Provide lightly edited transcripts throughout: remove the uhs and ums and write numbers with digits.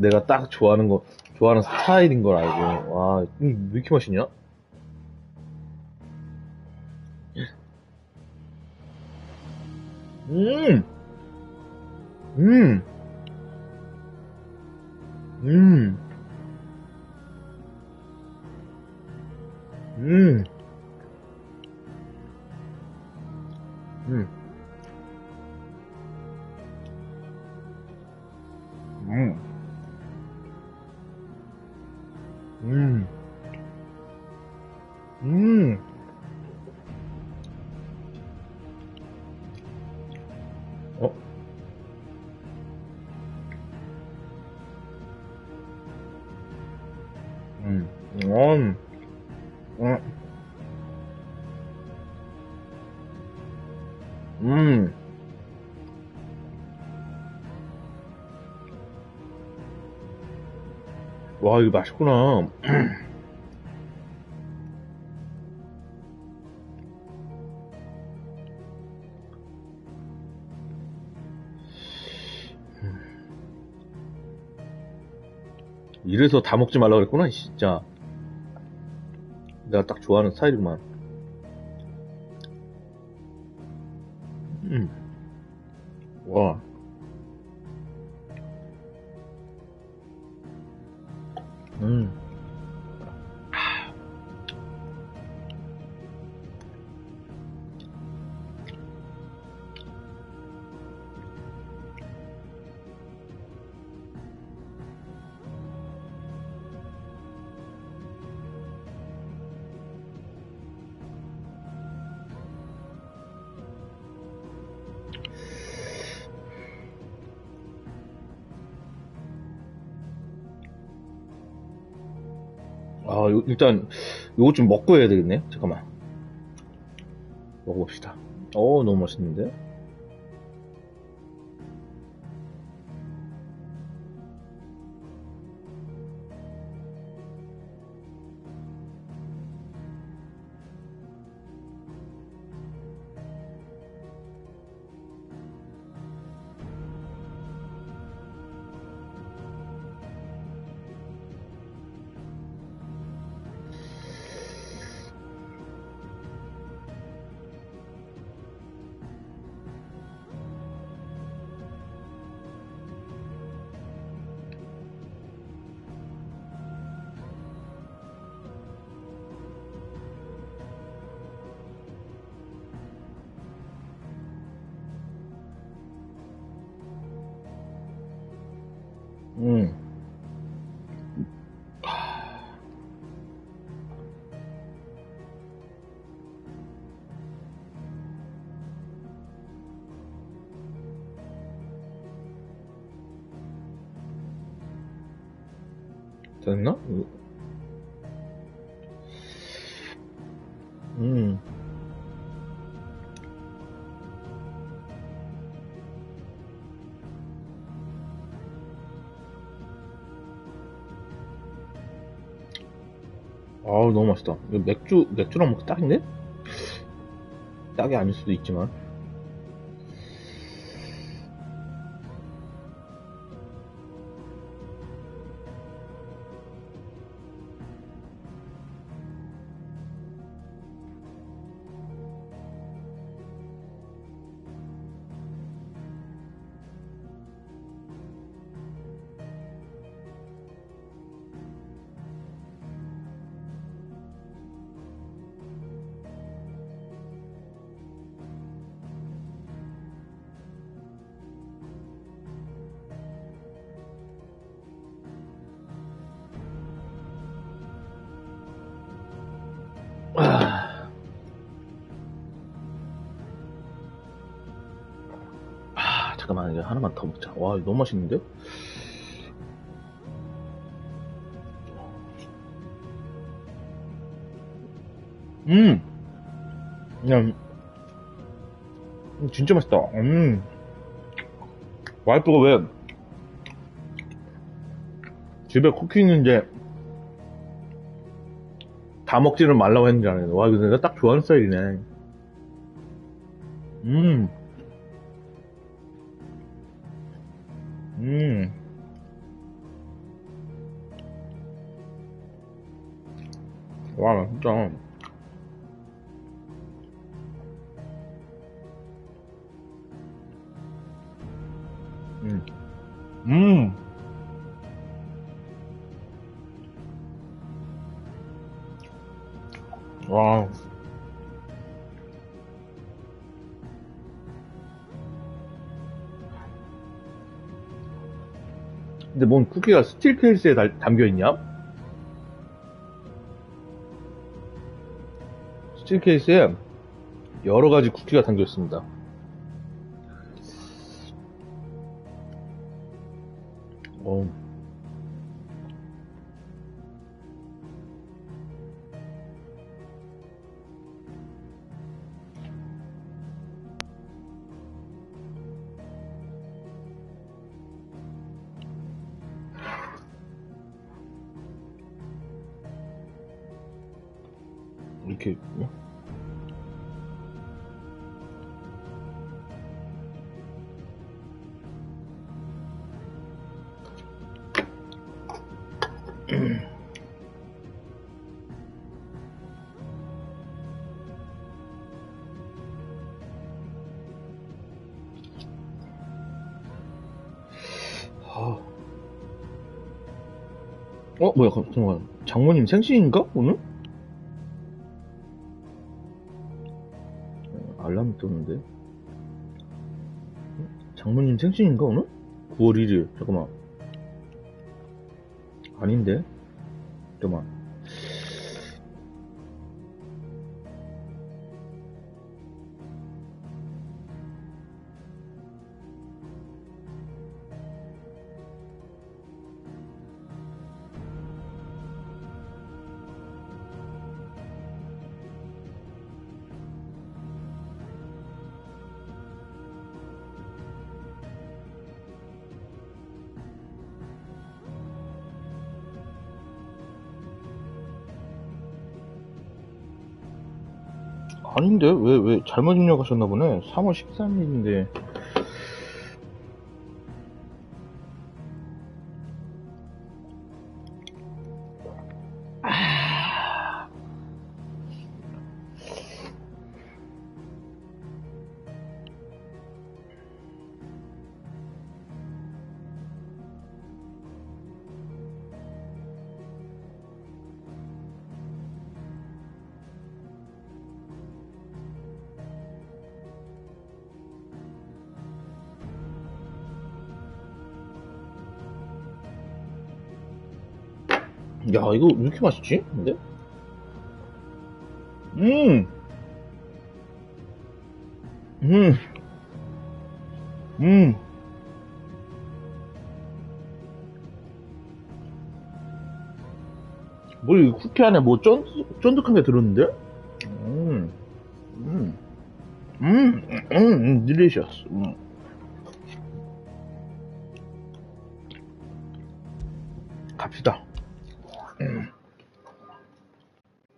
내가 딱 좋아하는 스타일인 걸 알고. 와, 왜 이렇게 맛있냐? 음, 음, 음, 음, 음, 음, 음, 음, 어, 음, 음, 음, 음. 와, 이거 맛있구나. 이래서 다 먹지 말라 그랬구나, 진짜. 내가 딱 좋아하는 스타일이구만. 음, 와, 음. 일단, 요거 좀 먹고 해야 되겠네. 잠깐만. 먹어봅시다. 너무 맛있는데? 음, 됐나? 음, 너무 맛있다. 이거 맥주랑 먹기 딱인데? 딱이 아닐 수도 있지만. 아, 잠깐만, 이거 하나만 더 먹자. 와, 이거 너무 맛있는데? 음, 그냥, 진짜 맛있다. 와이프가 왜 집에 쿠키 있는데 다 먹지는 말라고 했는지 알아요. 와, 이거 내가 딱 좋아하는 스타일이네. 음, 음, 와, 진짜. 음. 음. 와. 근데 뭔 쿠키가 스틸 케이스에 담겨있냐? 스틸 케이스에 여러가지 쿠키가 담겨있습니다. 이렇게 뭐야, 잠깐만. 장모님 생신인가, 오늘? 알람이 뜨는데? 장모님 생신인가, 오늘? 9월 1일. 잠깐만. 아닌데? 잠깐만. 아닌데? 왜, 잘못 입력하셨나 보네. 3월 13일인데. 야, 이거 왜 이렇게 맛있지? 근데? 음! 음! 음! 뭐, 이 쿠키 안에 뭐 쫀득한 게 들었는데? 딜리셔스. 갑시다.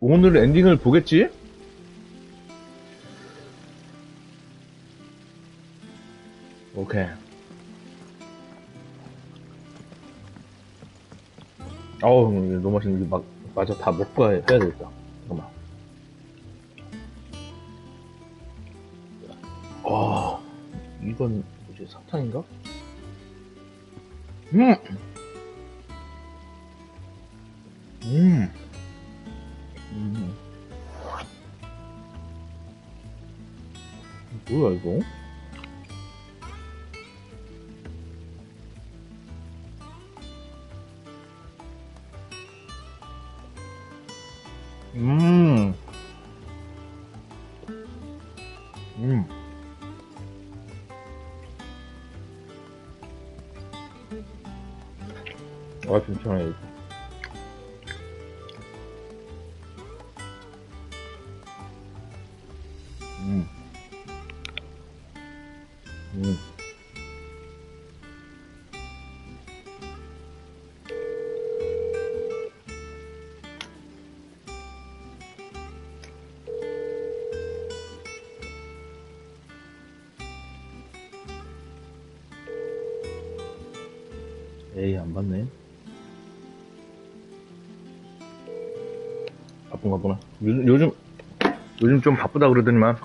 오늘 엔딩을 보겠지? 오케이. 어우, 너무 맛있는데, 맞아, 다 먹고 해야 되겠다. 잠깐만. 이건 뭐지, 사탕인가? 음! 뭐야, 이거? 괜찮아, 이거. 에이, 안 받네. 바쁜가 보나. 요즘 좀 바쁘다 그러더니만.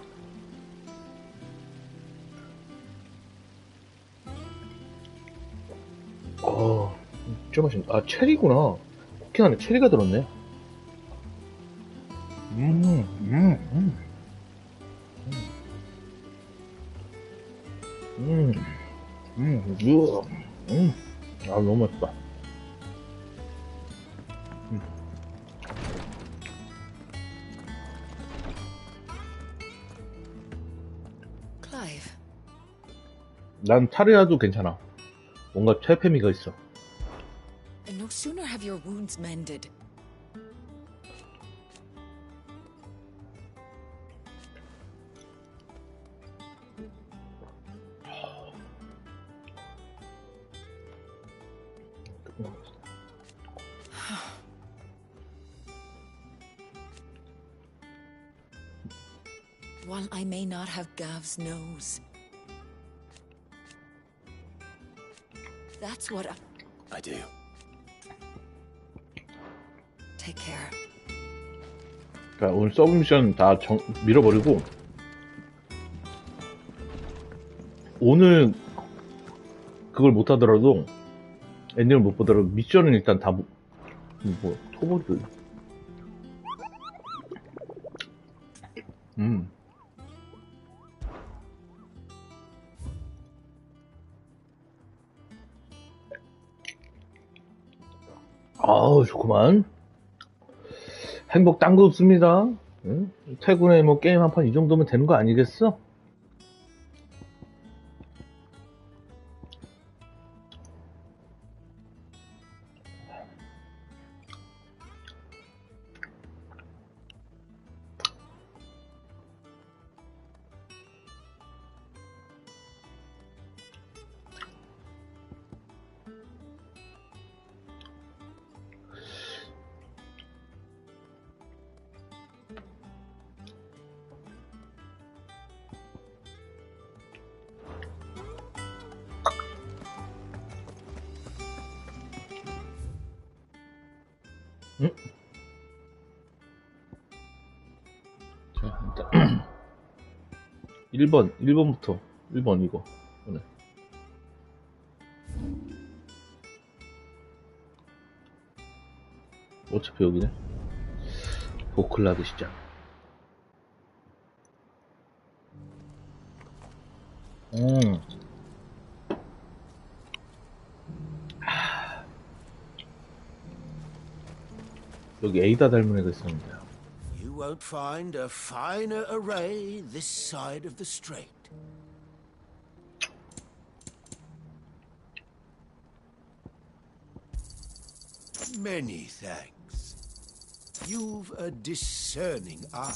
진짜 맛있네. 아, 체리구나. 쿠키 안에 체리가 들었네. 아, 너무 맛있다. 난 타르야도 괜찮아. 뭔가 퇴폐미가 있어. And no sooner have your wounds mended. While I may not have Gav's nose, that's what I do. Take care. 그러니까 오늘 서브 미션 다 밀어버리고 오늘 그걸 못하더라도 엔딩을 못 보더라도 미션은 일단 다 토보드. 아우, 좋구만. 행복 딴 거 없습니다. 응? 퇴근에 뭐 게임 한 판 이 정도면 되는 거 아니겠어? 응? 자, 일단 1번부터 1번 이거 오늘 어차피 여기네. 보클라드 시장. 여기 에이다 닮은 애가 있었는데. You won't find a finer array this side of the strait. Many thanks. You've a discerning eye.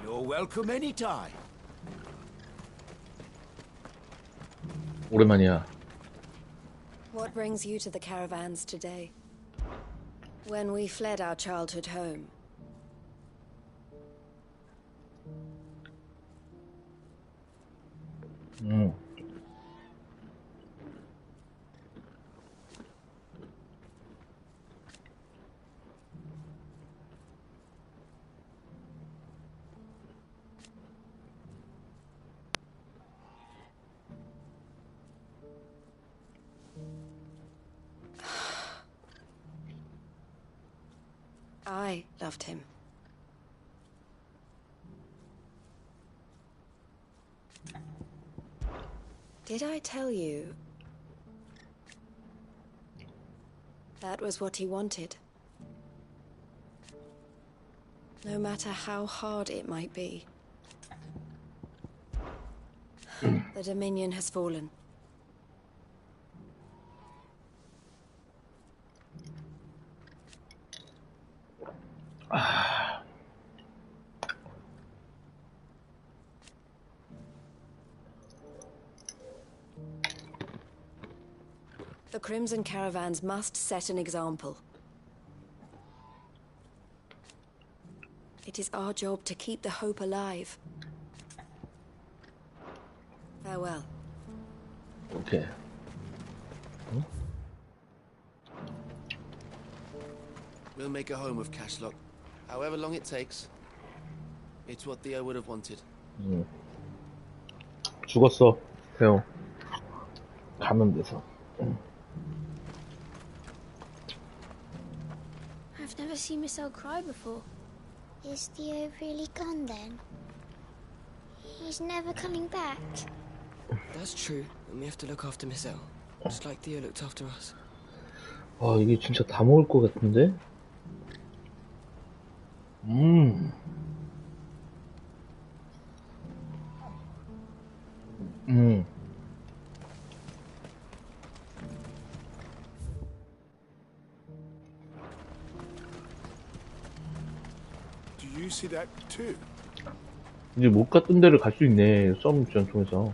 You're welcome anytime. 오랜만이야. What brings you to the caravans today? When we fled our childhood home. I loved him. Did I tell you? That was what he wanted. No matter how hard it might be. The Dominion has fallen. The Crimson Caravans must set an example. It is our job to keep the hope alive. Farewell. 오케이. 응? We'll make a home of Cashlock, however long it takes. It's what Theo would have wanted. 죽었어, 태용. 가면 돼서. I've never seen Miss L cry before. Is Theo really gone then? He's never coming back. That's true, and we have to look after Miss L, just like Theo looked after us. 아, 이게 진짜 다 먹을 것 같은데? Do you see that too? 이제 못 갔던 데를 갈 수 있네, 썸 미션 통해서.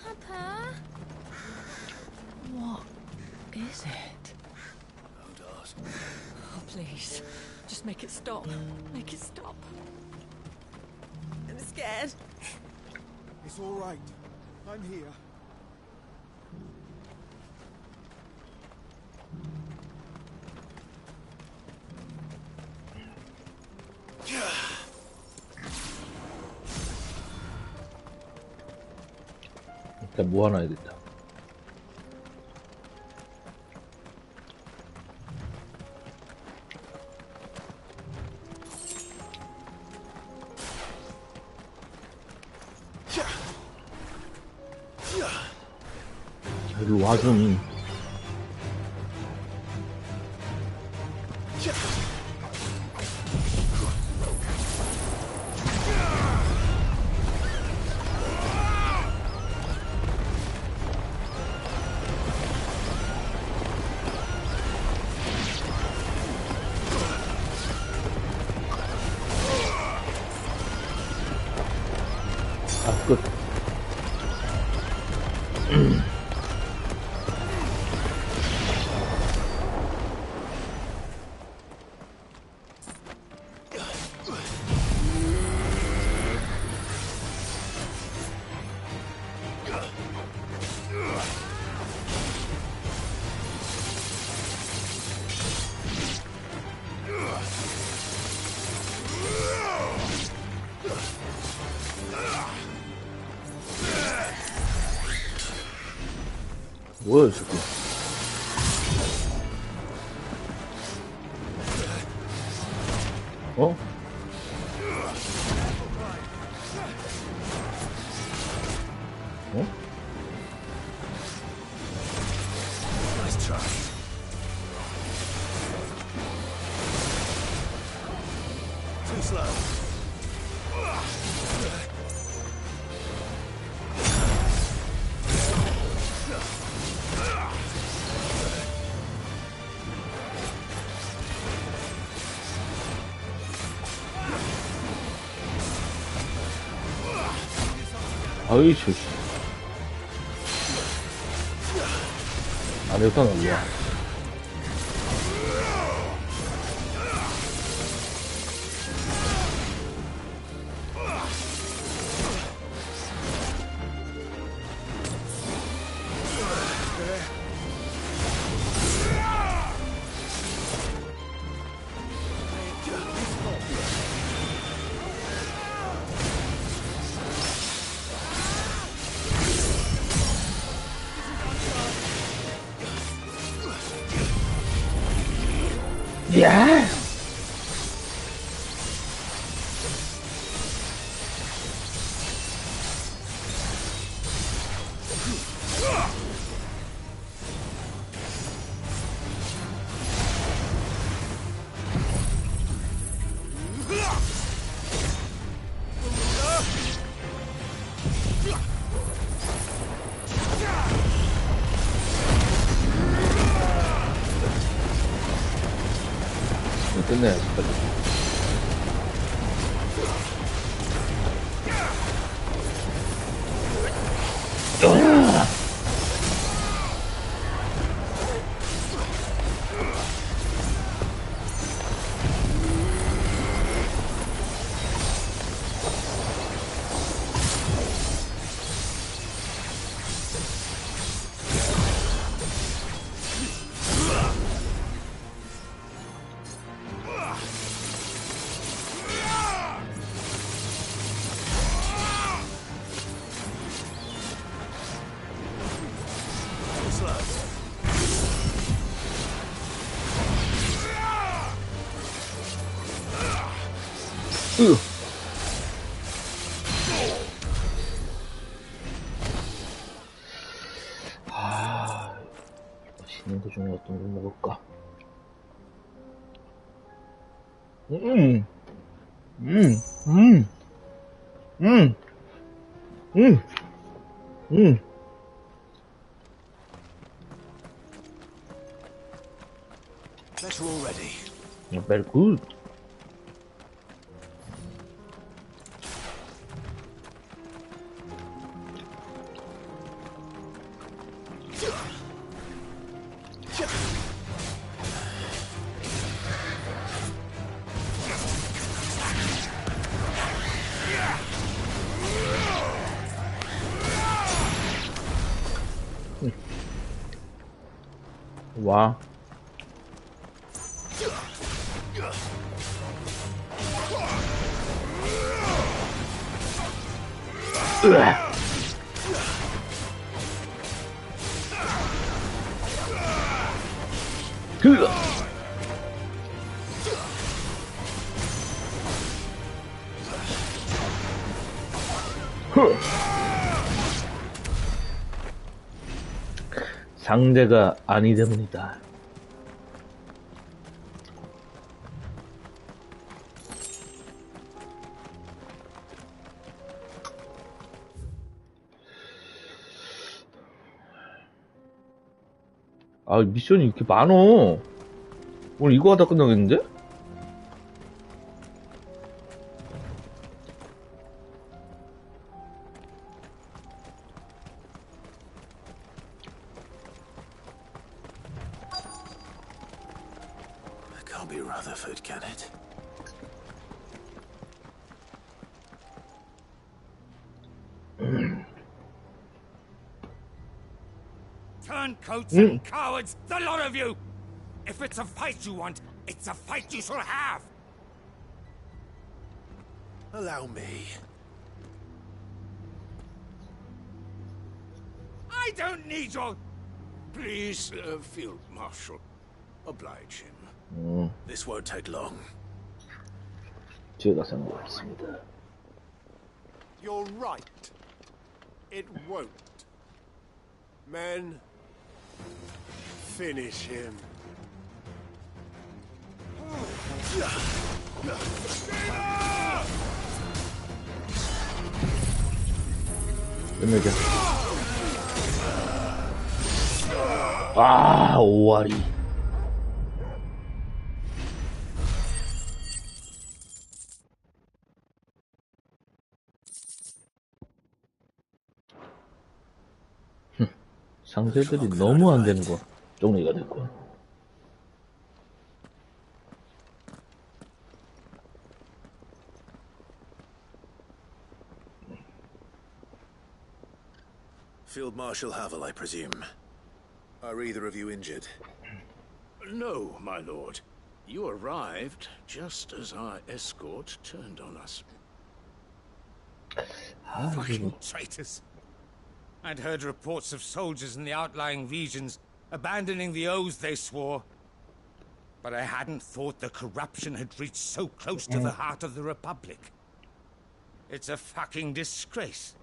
Papa? What is it? Don't ask. Oh, please. Just make it stop. Make it stop. I'm scared. It's all right. I'm here. 일단 모아놔야겠다. 일로 와 좀. 끝. 뭐야, 이 새끼. 어? 어? Nice try. Too slow. 아이, 씨. 안 했다, 나 뭐야. 야! 끝내야지, 빨리. 맛있는 거 중에 어떤 걸 먹을까? Better already. Very good. 와. 상대가 아니 때문이다. 아, 미션이 이렇게 많어. 오늘 이거 하다 끝나겠는데? Can't be Rutherford, can it? Turncoats and cowards, the lot of you! If it's a fight you want, it's a fight you shall have! Allow me. I don't need your... Please, Field Marshal. Oblige him. This won't take long. 제가 상관없습니다. You're right. It won't. Men, finish him. 끝내자. 아, 5알이. 상대들이 너무 안 되는 거 정리가 됐고. Field Marshal Havel, I presume. Are either of you injured? No, my lord. You arrived just as our escort turned on us. Fucking traitors. I'd heard reports of soldiers in the outlying regions abandoning the oaths they swore. But I hadn't thought the corruption had reached so close to the heart of the Republic. It's a fucking disgrace.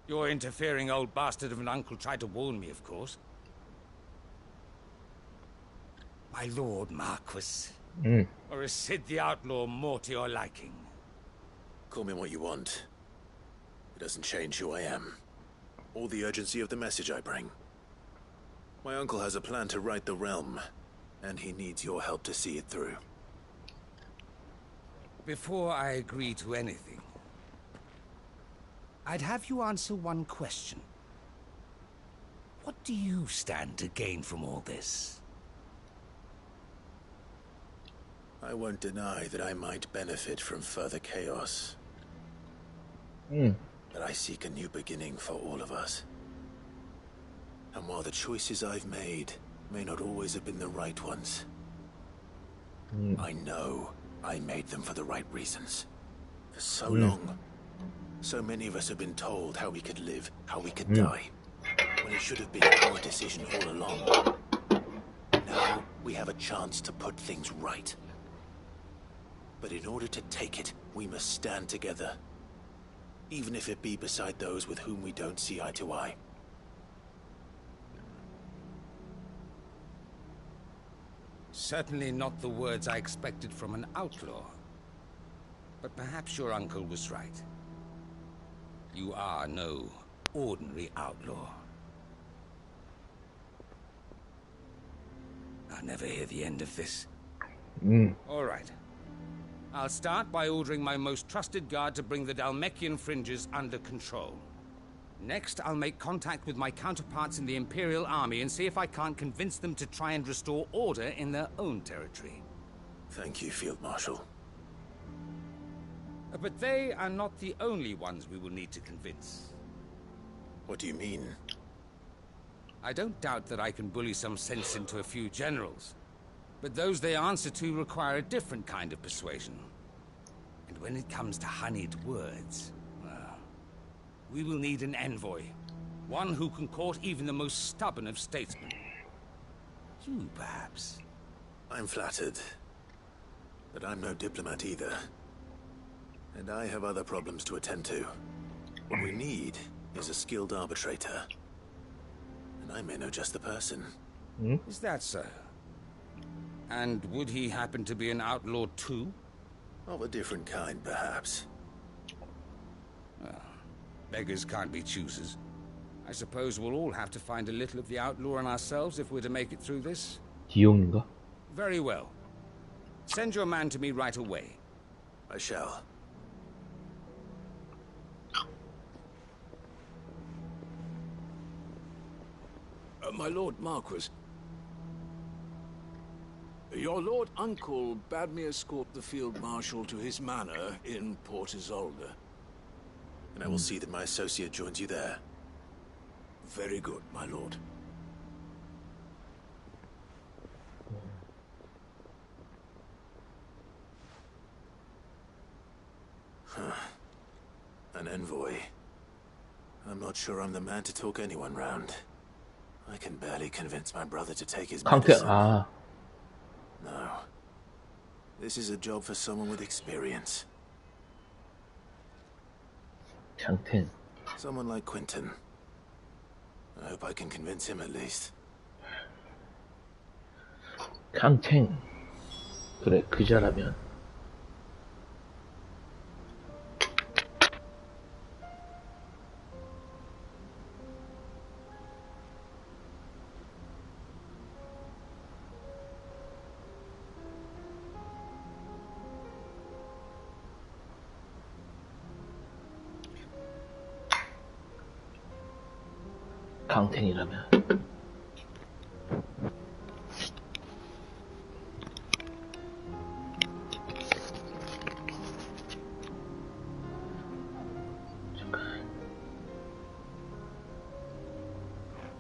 Your interfering old bastard of an uncle tried to warn me, of course. My lord Marquis. Or is Sid the Outlaw more to your liking? Call me what you want. It doesn't change who I am, or the urgency of the message I bring. My uncle has a plan to right the realm, and he needs your help to see it through. Before I agree to anything, I'd have you answer one question. What do you stand to gain from all this? I won't deny that I might benefit from further chaos. But I seek a new beginning for all of us. And while the choices I've made may not always have been the right ones, I know I made them for the right reasons. For so long, so many of us have been told how we could live, how we could die, when it should have been our decision all along. Now we have a chance to put things right. But in order to take it, we must stand together. Even if it be beside those with whom we don't see eye to eye. Certainly not the words I expected from an outlaw. But perhaps your uncle was right. You are no ordinary outlaw. I'll never hear the end of this. All right. I'll start by ordering my most trusted guard to bring the Dalmekian fringes under control. Next, I'll make contact with my counterparts in the Imperial Army and see if I can't convince them to try and restore order in their own territory. Thank you, Field Marshal. But they are not the only ones we will need to convince. What do you mean? I don't doubt that I can bully some sense into a few generals. But those they answer to require a different kind of persuasion. And when it comes to honeyed words, well, we will need an envoy. One who can court even the most stubborn of statesmen. You, perhaps. I'm flattered. But I'm no diplomat either. And I have other problems to attend to. What we need is a skilled arbitrator. And I may know just the person. Is that so? And would he happen to be an outlaw too? Of a different kind, perhaps. Well, beggars can't be choosers. I suppose we'll all have to find a little of the outlaw in ourselves if we're to make it through this. 기용인가? Very well. Send your man to me right away. I shall. My Lord Marquis, your Lord Uncle bade me escort the Field Marshal to his manor in Port Isolde. And I will see that my associate joins you there. Very good, my lord. An envoy. I'm not sure I'm the man to talk anyone round. I can barely convince my brother to take his 강태, medicine. 아. No. This is a job for someone with experience. 장텐. Someone like Quentin. I hope I can convince him at least. 강탱. 그래, 그자라면. 강탱이라면.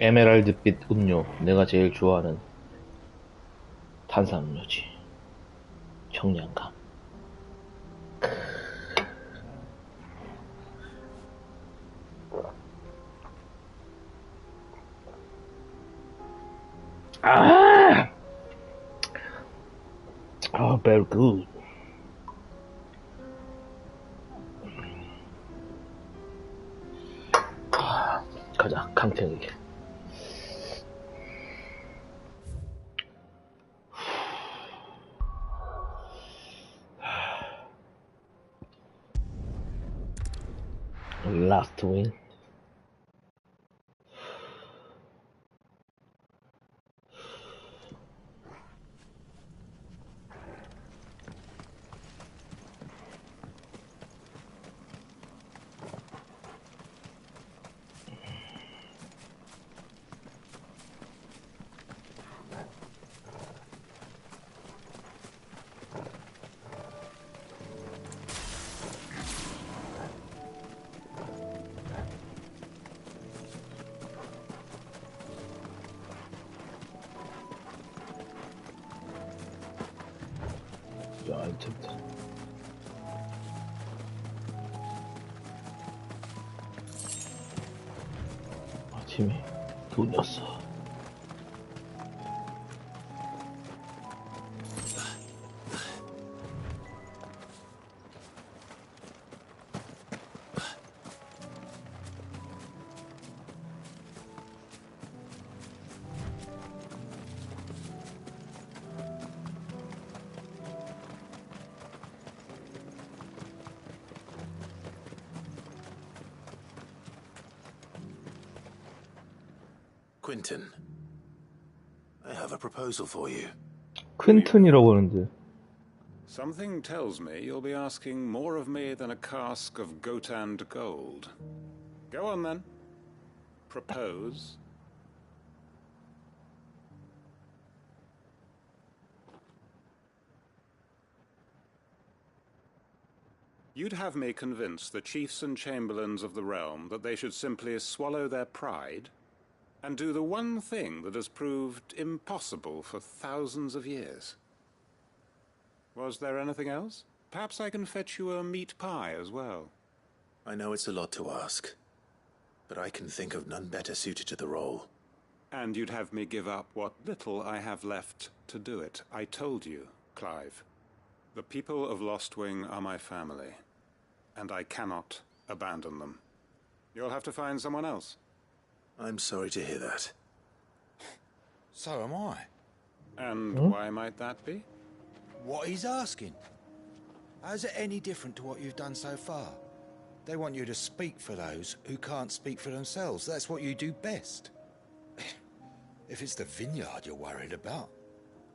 에메랄드빛 음료, 내가 제일 좋아하는 탄산음료지. 청량감. Oh, very good. 가자, 강탱이게. Last win. 아이템들. 아침에 돈이었어. Quentin, I have a proposal for you. 퀸튼이라고 하는데. Something tells me you'll be asking more of me than a cask of Gotand gold. Go on then. Propose. You'd have me convince the chiefs and chamberlains of the realm that they should simply swallow their pride and do the one thing that has proved impossible for thousands of years. Was there anything else? Perhaps I can fetch you a meat pie as well. I know it's a lot to ask, but I can think of none better suited to the role. And you'd have me give up what little I have left to do it. I told you, Clive. The people of Lostwing are my family, and I cannot abandon them. You'll have to find someone else. I'm sorry to hear that. So am I. And why might that be? What he's asking. How's it any different to what you've done so far? They want you to speak for those who can't speak for themselves. That's what you do best. If it's the vineyard you're worried about,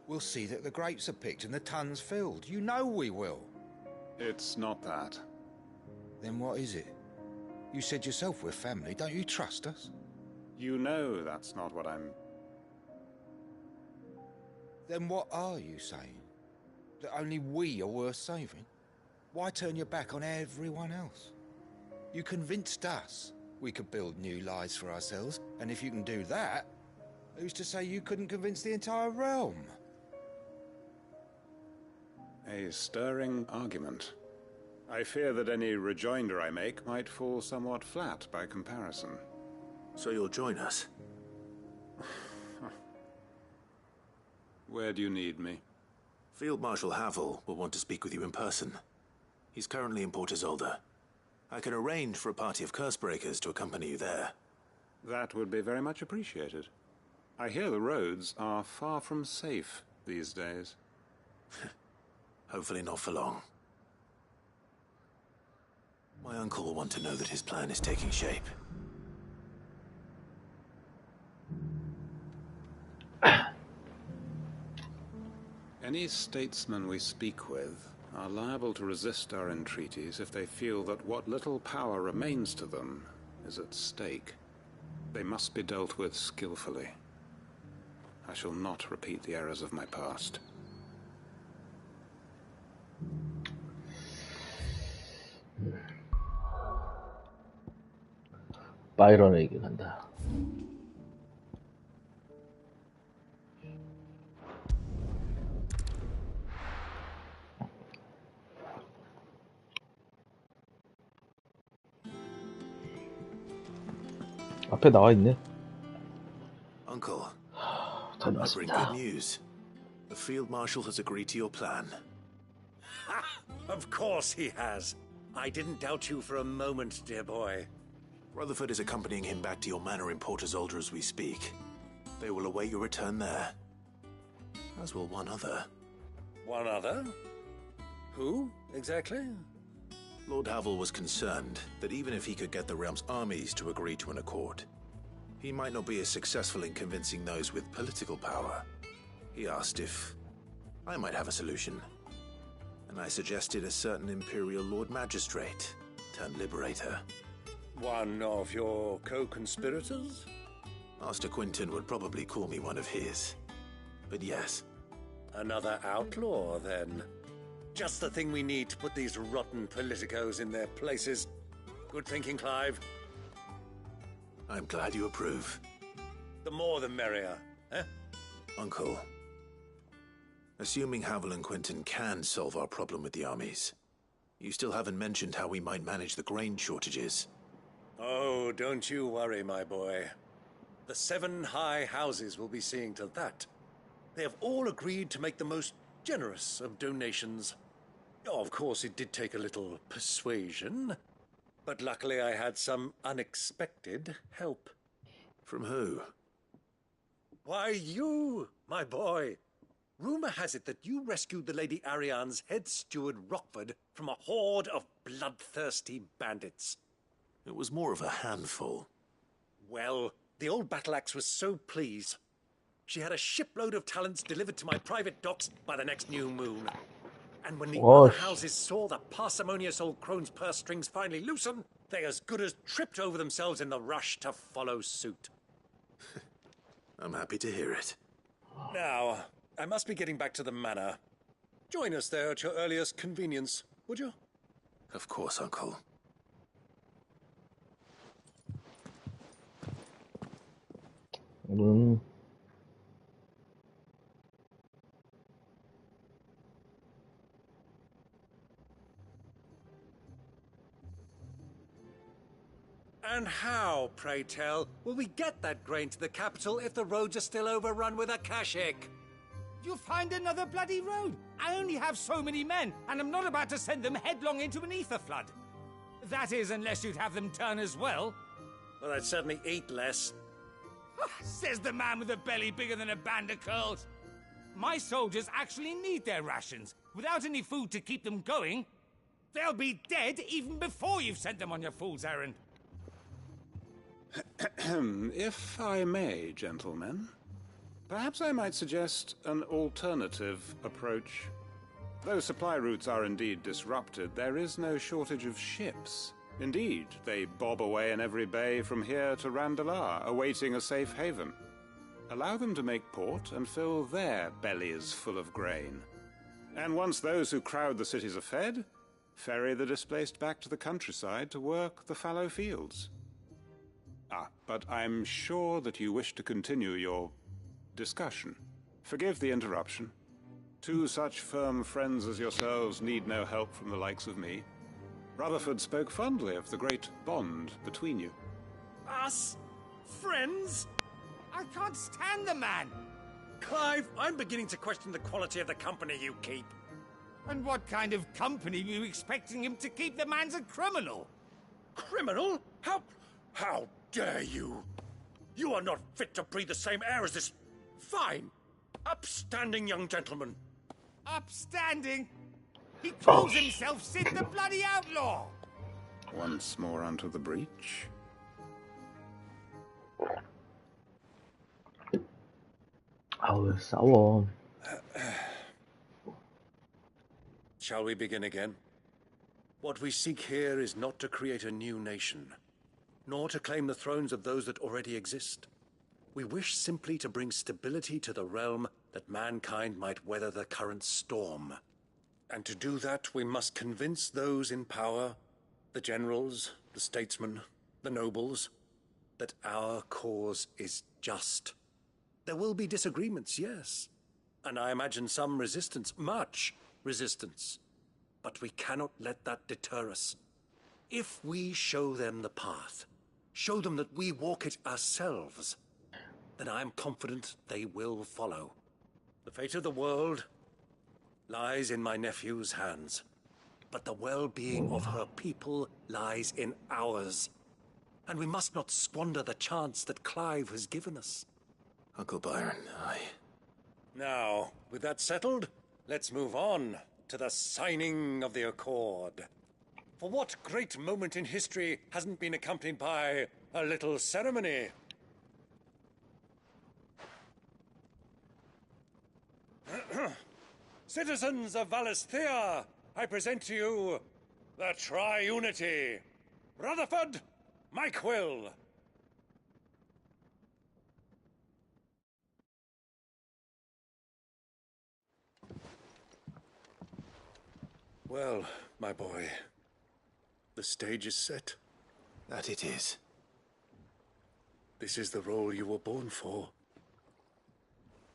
we'll see that the grapes are picked and the tons filled. You know we will. It's not that. Then what is it? You said yourself we're family. Don't you trust us? You know that's not what I'm... Then what are you saying? That only we are worth saving? Why turn your back on everyone else? You convinced us we could build new lives for ourselves, and if you can do that, who's to say you couldn't convince the entire realm? A stirring argument. I fear that any rejoinder I make might fall somewhat flat by comparison. So you'll join us? Where do you need me? Field Marshal Havel will want to speak with you in person. He's currently in Port Isolde. I can arrange for a party of Cursebreakers to accompany you there. That would be very much appreciated. I hear the roads are far from safe these days. Hopefully not for long. My uncle will want to know that his plan is taking shape. Any statesmen we speak with are liable to resist our entreaties if they feel that what little power remains to them is at stake. They must be dealt with skillfully. I shall not repeat the errors of my past. 바이런에게 간다. 앞에 나와 있네. Uncle, 다 I bring 나왔습니다. good news. The Field Marshal has agreed to your plan. Of course he has. I didn't doubt you for a moment, dear boy. Rutherford is accompanying him back to your manor in Port Isolde as we speak. They will await your return there. As will one other. One other? Who, exactly? Lord Havel was concerned that even if he could get the realm's armies to agree to an accord, he might not be as successful in convincing those with political power. He asked if I might have a solution, and I suggested a certain Imperial Lord Magistrate turned Liberator. One of your co-conspirators? Master Quentin would probably call me one of his. But yes. Another outlaw, then. Just the thing we need to put these rotten politicos in their places. Good thinking, Clive. I'm glad you approve. The more the merrier, eh? Uncle, assuming Havel and Quentin can solve our problem with the armies, you still haven't mentioned how we might manage the grain shortages. Oh, don't you worry, my boy. The 7 high houses will be seeing to that. They have all agreed to make the most generous of donations. Oh, of course, it did take a little persuasion, but luckily I had some unexpected help. From who? Why, you, my boy. Rumor has it that you rescued the Lady Ariane's head steward Rockford from a horde of bloodthirsty bandits. It was more of a handful. Well, the old battle axe was so pleased. She had a shipload of talents delivered to my private docks by the next new moon. And when the other houses saw the parsimonious old crone's purse strings finally loosen, they as good as tripped over themselves in the rush to follow suit. I'm happy to hear it. Now, I must be getting back to the manor. Join us there at your earliest convenience, would you? Of course, Uncle. And how, pray tell, will we get that grain to the capital if the roads are still overrun with Akashic? You'll find another bloody road. I only have so many men, and I'm not about to send them headlong into an ether flood. That is, unless you'd have them turn as well. Well, I'd certainly eat less. Says the man with a belly bigger than a band of curls. My soldiers actually need their rations. Without any food to keep them going, they'll be dead even before you've sent them on your fool's errand. If I may, gentlemen, perhaps I might suggest an alternative approach. Though supply routes are indeed disrupted, there is no shortage of ships. Indeed, they bob away in every bay from here to Randalar, awaiting a safe haven. Allow them to make port and fill their bellies full of grain. And once those who crowd the cities are fed, ferry the displaced back to the countryside to work the fallow fields. But I'm sure that you wish to continue your discussion. Forgive the interruption. 2 such firm friends as yourselves need no help from the likes of me. Rutherford spoke fondly of the great bond between you. Us? Friends? I can't stand the man! Clive, I'm beginning to question the quality of the company you keep. And what kind of company were you expecting him to keep? The man's a criminal! Criminal? How dare you? You are not fit to breathe the same air as this fine, upstanding young gentleman. Upstanding? He calls himself Sid the bloody outlaw! Once more onto the breach. 아우, 싸워. Shall we begin again? What we seek here is not to create a new nation, nor to claim the thrones of those that already exist. We wish simply to bring stability to the realm that mankind might weather the current storm. And to do that, we must convince those in power, the generals, the statesmen, the nobles, that our cause is just. There will be disagreements, yes, and I imagine some resistance, much resistance. But we cannot let that deter us. If we show them the path, show them that we walk it ourselves, then I am confident they will follow. The fate of the world lies in my nephew's hands, but the well-being of her people lies in ours. And we must not squander the chance that Clive has given us. Uncle Byron, Now, with that settled, let's move on to the signing of the Accord. For what great moment in history hasn't been accompanied by a little ceremony? Citizens of Valisthea, I present to you the Tri-Unity. Rutherford, Mike Will. Well, my boy, the stage is set. That it is. This is the role you were born for.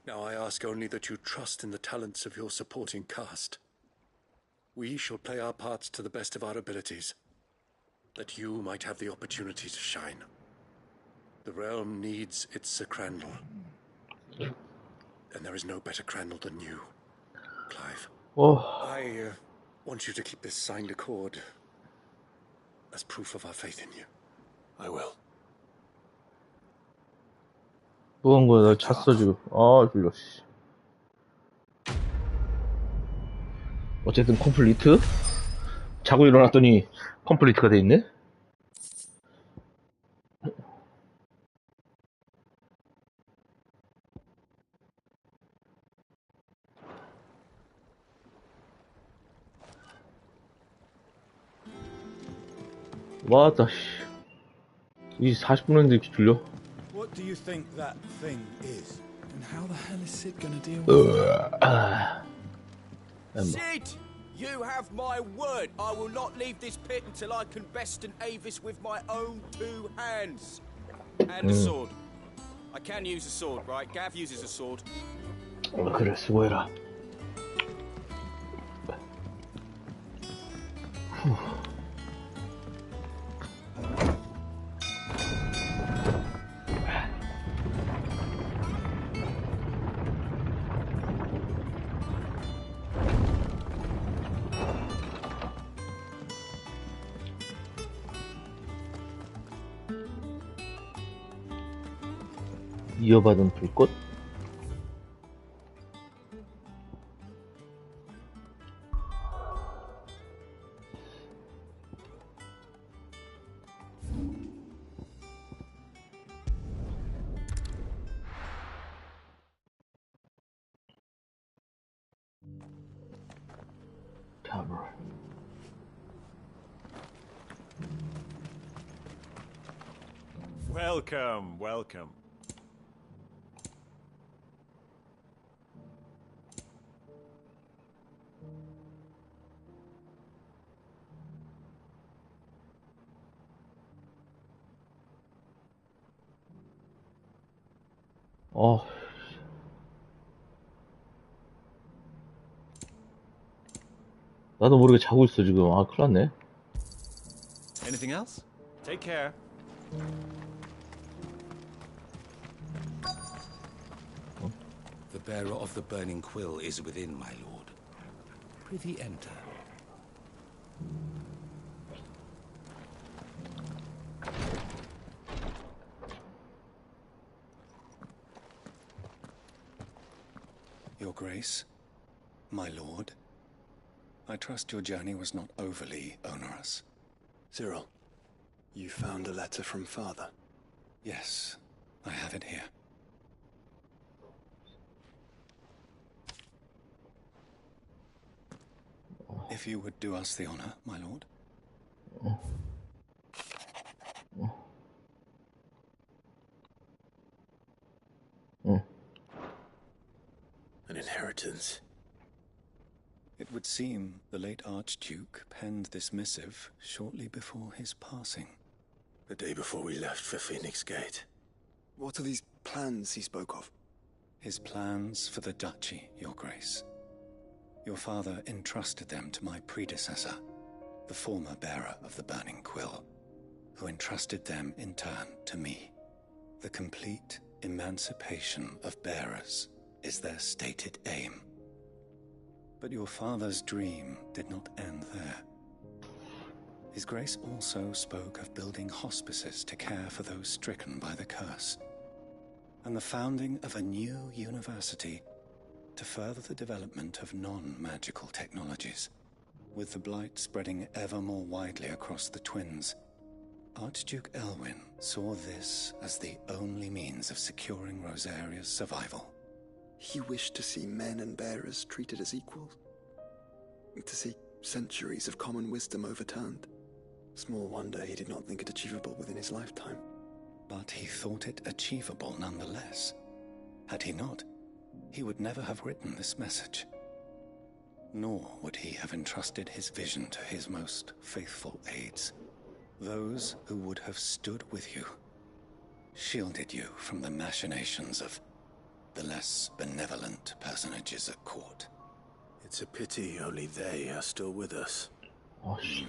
Now I ask only that you trust in the talents of your supporting cast. We shall play our parts to the best of our abilities, that you might have the opportunity to shine. The realm needs its crandall. And there is no better crandall than you, Clive. Oh. I want you to keep this signed accord as proof of our faith in you. I will. 뭐 한 거야? 나 잤어 지금. 아 졸려. 씨. 어쨌든 컴플리트. 자고 일어났더니 컴플리트가 돼 있네. 왔다 씨. 이 40분 했는데 이렇게 졸려. What do you think that thing is? And how the hell is Sid gonna deal with it? Sid! You have my word. I will not leave this pit until I can besten Avis with my own 2 hands. And a sword. I can use a sword, right? Gav uses a sword. 그래 수고해라. 이어받은 불꽃? Welcome, welcome. 나도 모르게 자고 있어 지금. 아 큰일 났네. Anything else? Take care. The bearer of the burning quill is within, my lord. Prithee enter. Your Grace, my lord, I trust your journey was not overly onerous. Cyril, you found a letter from Father? Yes, I have it here. If you would do us the honor, my lord. An inheritance. It would seem the late Archduke penned this missive shortly before his passing. The day before we left for Phoenix Gate. What are these plans he spoke of? His plans for the duchy, Your Grace. Your father entrusted them to my predecessor, the former bearer of the Burning Quill, who entrusted them in turn to me. The complete emancipation of bearers is their stated aim. But your father's dream did not end there. His Grace also spoke of building hospices to care for those stricken by the curse, and the founding of a new university to further the development of non-magical technologies. With the blight spreading ever more widely across the twins, Archduke Elwyn saw this as the only means of securing Rosaria's survival. He wished to see men and bearers treated as equals. To see centuries of common wisdom overturned. Small wonder he did not think it achievable within his lifetime. But he thought it achievable nonetheless. Had he not, he would never have written this message. Nor would he have entrusted his vision to his most faithful aides, those who would have stood with you, shielded you from the machinations of the less benevolent personages at court. It's a pity only they are still with us. Oh, shit.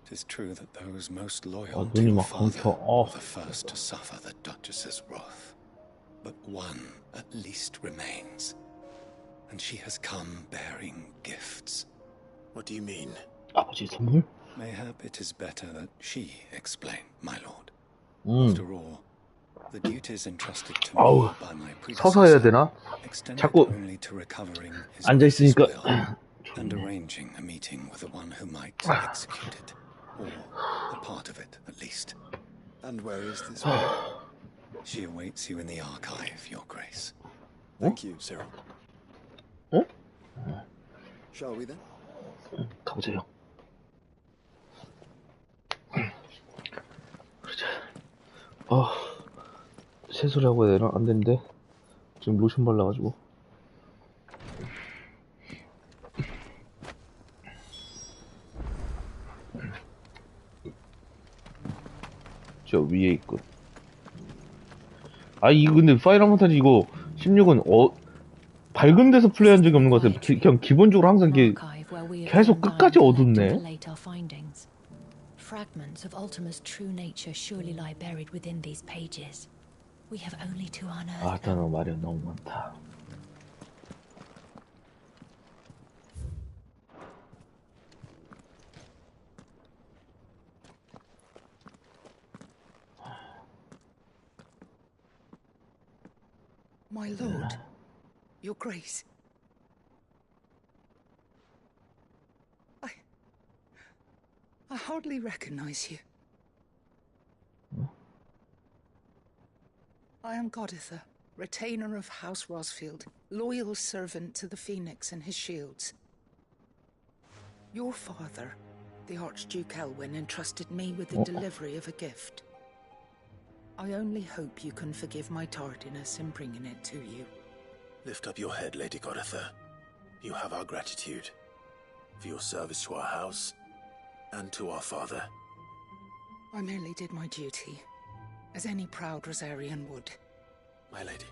It is true that those most 아, loyal to 눈이 your 막 father 감겨. were the first to suffer the Duchess's wrath. But one at least remains. And she has come bearing gifts. What do you mean? 아버지 선물? Mayhap it is better that she explain, my lord. 음. After all, the duties entrusted to 아우, me by my 서서 해야 predecessor 되나? extended 자꾸 only to recovering his 앉아 있으니까 will and arranging a meeting with the one who might execute it, or a part of it at least. And where is this? She awaits you in the archive, Your Grace. Thank you, Cyril. 어? Shall we then? 가보세요. 그러자. 아, 세수라고 해야 되나? 안 되는데. 지금 로션 발라가지고. 저 위에 있고. 아, 이거 근데 파이널 판타지 이거 16은 밝은 데서 플레이한 적이 없는 것 같아요. 그냥 기본적으로 항상 이게 계속 끝까지 어둡네. Fragments of Ultima's true nature surely lie buried within these pages. We have only to unearth 아, them. 나 말이야 너무 많다. My lord, your grace. I hardly recognize you. I am Goditha, retainer of House Rosfield, loyal servant to the Phoenix and his shields. Your father, the Archduke Elwyn, entrusted me with the delivery of a gift. I only hope you can forgive my tardiness in bringing it to you. Lift up your head, Lady Goditha. You have our gratitude for your service to our house and to our father. I merely did my duty, as any proud Rosarian would. My lady,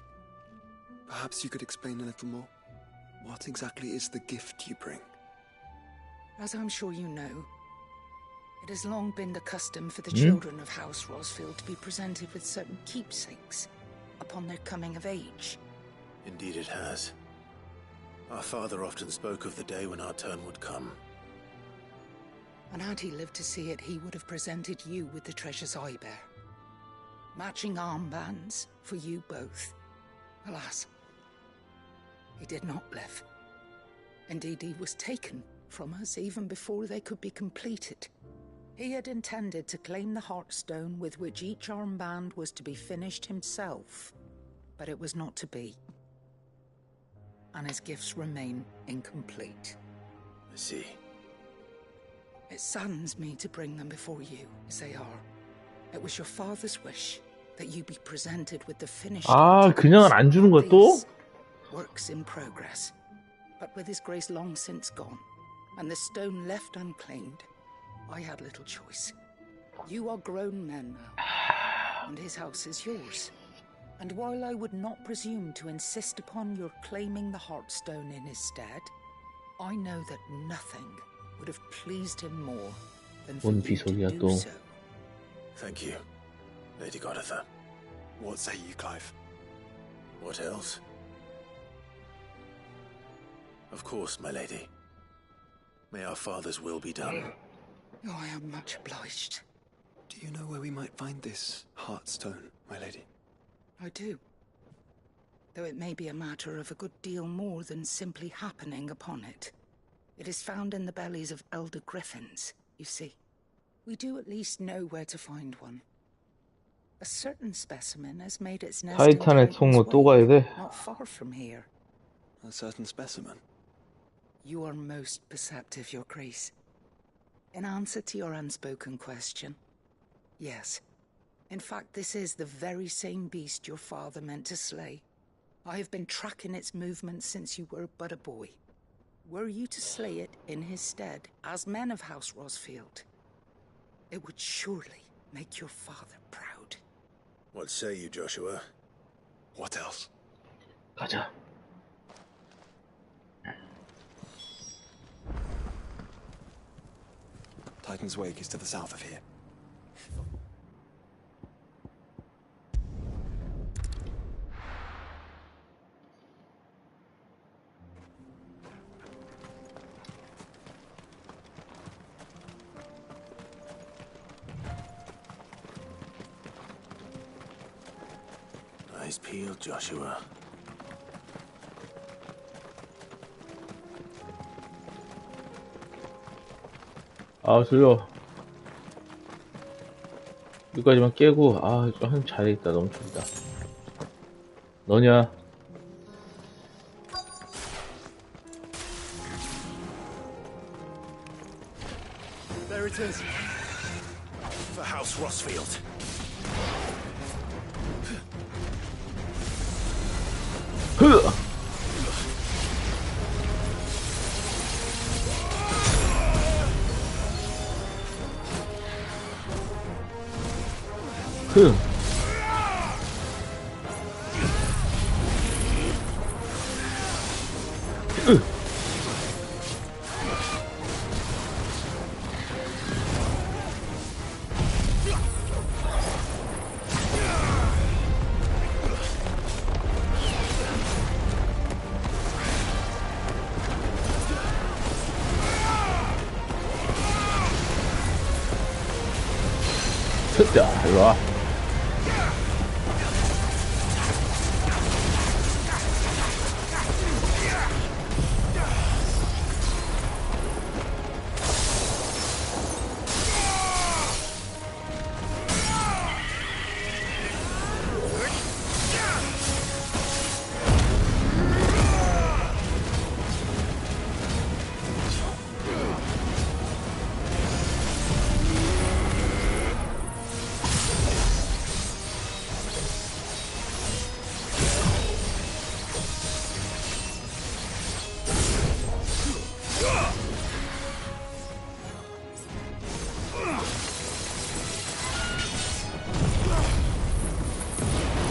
perhaps you could explain a little more? What exactly is the gift you bring? As I'm sure you know, it has long been the custom for the children of House Rosfield to be presented with certain keepsakes upon their coming of age. Indeed it has. Our father often spoke of the day when our turn would come. And had he lived to see it, he would have presented you with the treasures I bear. Matching armbands for you both. Alas, he did not live. Indeed, he was taken from us even before they could be completed. He had intended to claim the Heartstone with which each armband was to be finished himself, but it was not to be. And his gifts remain incomplete. I see. It saddens me to bring them before you, as they are. It was your father's wish that you be presented with the finished 아, 그냥은 안 주는 거야 또? works in progress. But with his grace long since gone, and the stone left unclaimed, I had little choice. You are grown men now, and his house is yours. And while I would not presume to insist upon your claiming the Heartstone in his stead, I know that nothing would have pleased him more than for you to do so. Thank you, Lady Goditha. What say you, Clive? What else? Of course, my lady. May our father's will be done. Oh, I am much obliged. Do you know where we might find this Heartstone, my lady? I do. Though it may be a matter of a good deal more than simply happening upon it. It is found in the bellies of elder griffins, you see. We do at least know where to find one. A certain specimen has made its nest in 타이탄의 통로 또 가야 돼? not far from here. A certain specimen? You are most perceptive, Your Grace. In answer to your unspoken question, yes. In fact, this is the very same beast your father meant to slay. I have been tracking its movements since you were but a boy. Were you to slay it in his stead, as men of House Rosfield, it would surely make your father proud. What say you, Joshua? What else? 가자. Titan's Wake is to the south of here. Eyes peeled, Joshua. 아, 졸려. 여기까지만 깨고, 아, 좀 한숨 자야겠다. 너무 춥다. 너냐? There it is. For House Rossfield. 흐! 흐! 으! 됐다, 일로와.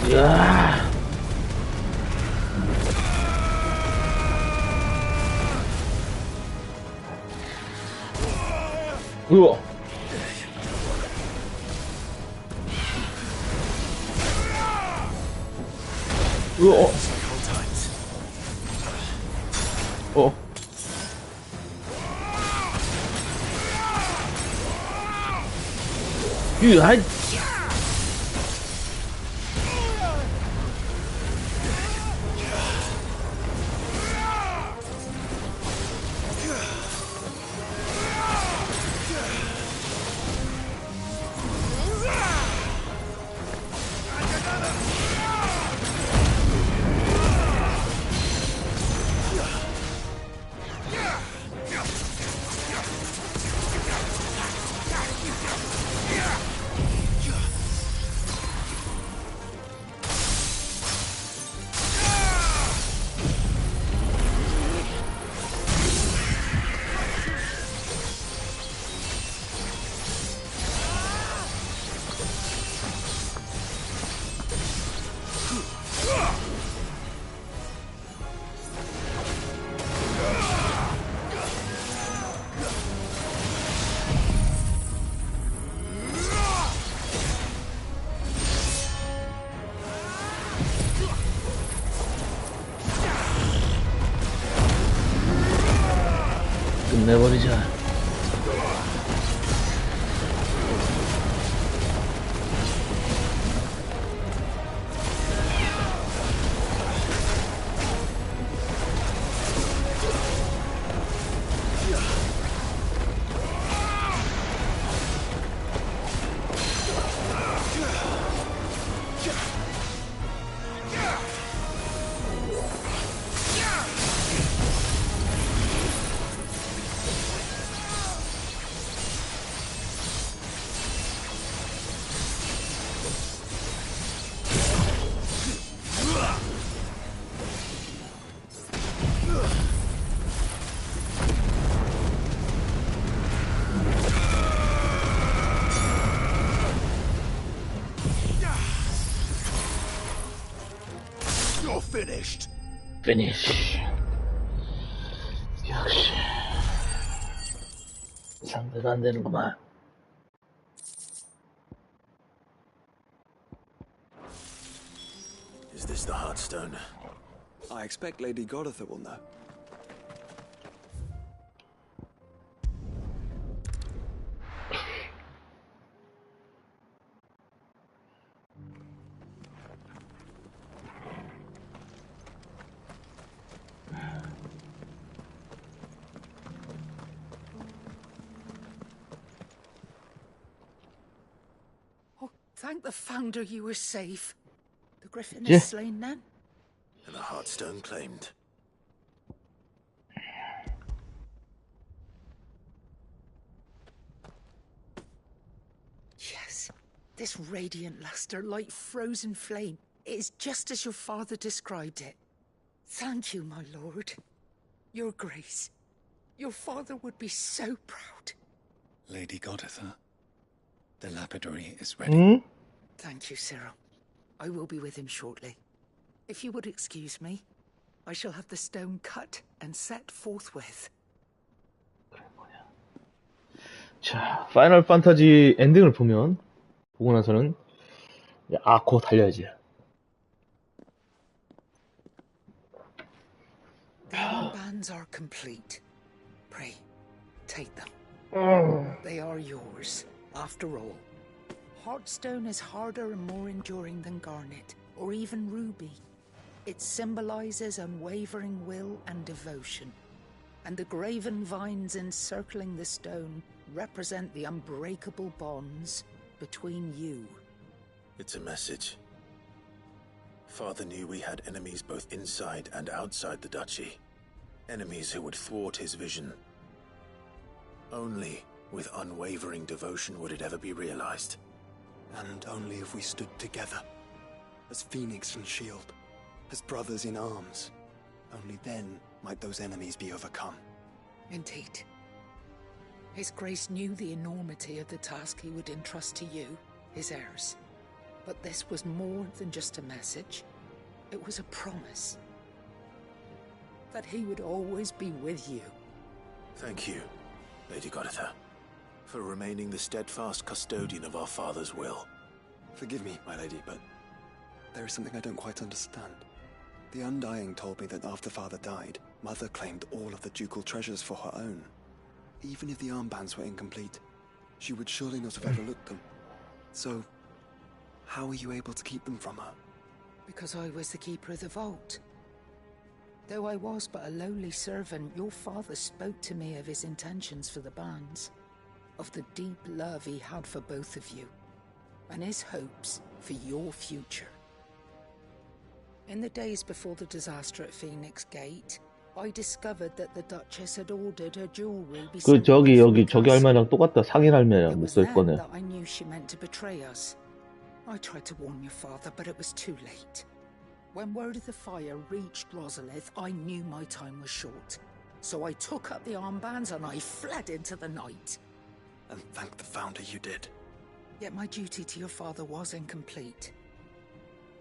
이야. 우와. 우와. 아이. 끝내버리자. Finished. Finish. 역시. 상대가 안 되는구만. Is this the Heartstone? I expect Lady Goditha will know. Thank the Founder you were safe. The Griffin Yeah. is slain then? And the Heartstone claimed. Yes. This radiant luster like frozen flame. It is just as your father described it. Thank you, my lord. Your Grace. Your father would be so proud. Lady Goditha, the lapidary is ready. Thank you, Cyril. I will be with him shortly. If you would excuse me, I shall have the stone cut and set forthwith. 자, 파이널 판타지 엔딩을 보고 나서는 고 달려야지. The armbands are complete. Pray, take them. They are yours, after all. Heartstone is harder and more enduring than garnet, or even ruby. It symbolizes unwavering will and devotion. And the graven vines encircling the stone represent the unbreakable bonds between you. It's a message. Father knew we had enemies both inside and outside the duchy. Enemies who would thwart his vision. Only with unwavering devotion would it ever be realized. And only if we stood together, as Phoenix and Shield, as brothers in arms, only then might those enemies be overcome. Indeed. His Grace knew the enormity of the task he would entrust to you, his heirs. But this was more than just a message. It was a promise. That he would always be with you. Thank you, Lady Goditha, for remaining the steadfast custodian of our father's will. Forgive me, my lady, but there is something I don't quite understand. The Undying told me that after Father died, Mother claimed all of the ducal treasures for her own. Even if the armbands were incomplete, she would surely not have overlooked them. So, how were you able to keep them from her? Because I was the keeper of the vault. Though I was but a lowly servant, your father spoke to me of his intentions for the bands, of the deep love he had for both of you, and his hopes for your future. In the days before the disaster at Phoenix Gate, I discovered that the Duchess had ordered her jewelry be sent 저기 back from the 저기 castle. 할머니랑 똑같다. 상인 할머니랑 It was 목소리 then 꺼내. that I knew she meant to betray us. I tried to warn your father, but it was too late. When word of the fire reached Rosalith, I knew my time was short. So I took up the armbands and I fled into the night. And thank the Founder you did. Yet my duty to your father was incomplete.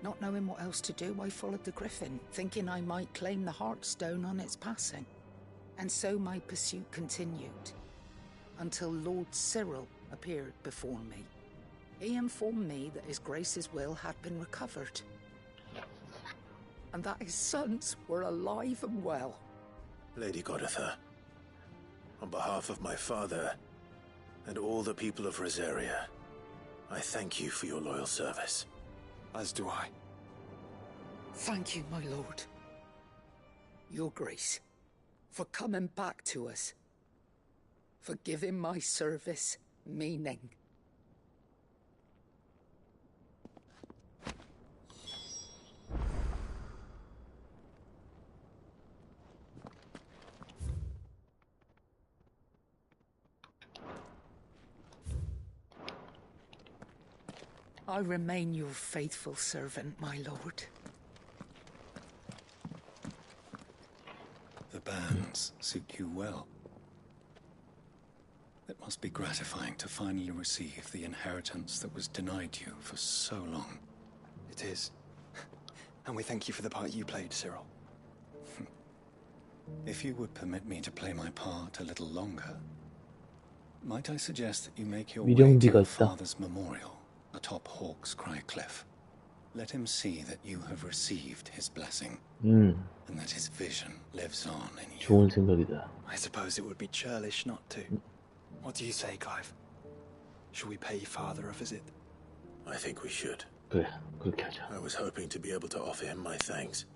Not knowing what else to do, I followed the Griffin, thinking I might claim the Heartstone on its passing. And so my pursuit continued, until Lord Cyril appeared before me. He informed me that His Grace's will had been recovered, and that his sons were alive and well. Lady Goditha, on behalf of my father and all the people of Rosaria, I thank you for your loyal service. As do I. Thank you, my lord. Your Grace, for coming back to us, for giving my service meaning. I remain your faithful servant, my lord. The bands suit you well. It must be gratifying to finally receive the inheritance that was denied you for so long. It is. And we thank you for the part you played, Cyril. If you would permit me to play my part a little longer, Might I suggest that you make your way to 위령비가 your 있다. father's memorial atop Hawk's Cry Cliff. Let him see that you have received his blessing, and that his vision lives on in you. 좋은 생각이다. I suppose it would be churlish not to. What do you say, Clive? Should we pay your father a visit? I think we should. 그래, 그렇게 하자. I was hoping to be able to offer him my thanks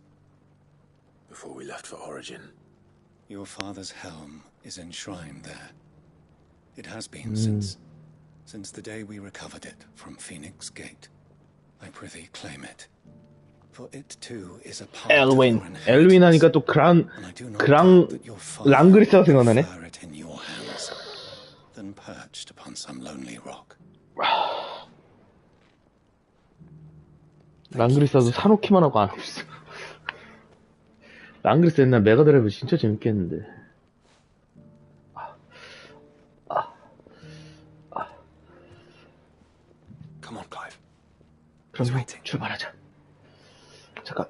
before we left for Origin. Your father's helm is enshrined there. It has been since the day we recovered it from Phoenix Gate. I prithee claim it. For it too is a part 엘윈. of your 엘윈 하니까 또 랑그리스가 생각나네. it in your hands, than perched upon some lonely rock. 랑그리스도 사놓기만 하고 안 없어. 랑그리스 옛날 메가드라이브 진짜 재밌게 했는데. Come on, Clive. 그럼 출발하자. 잠깐.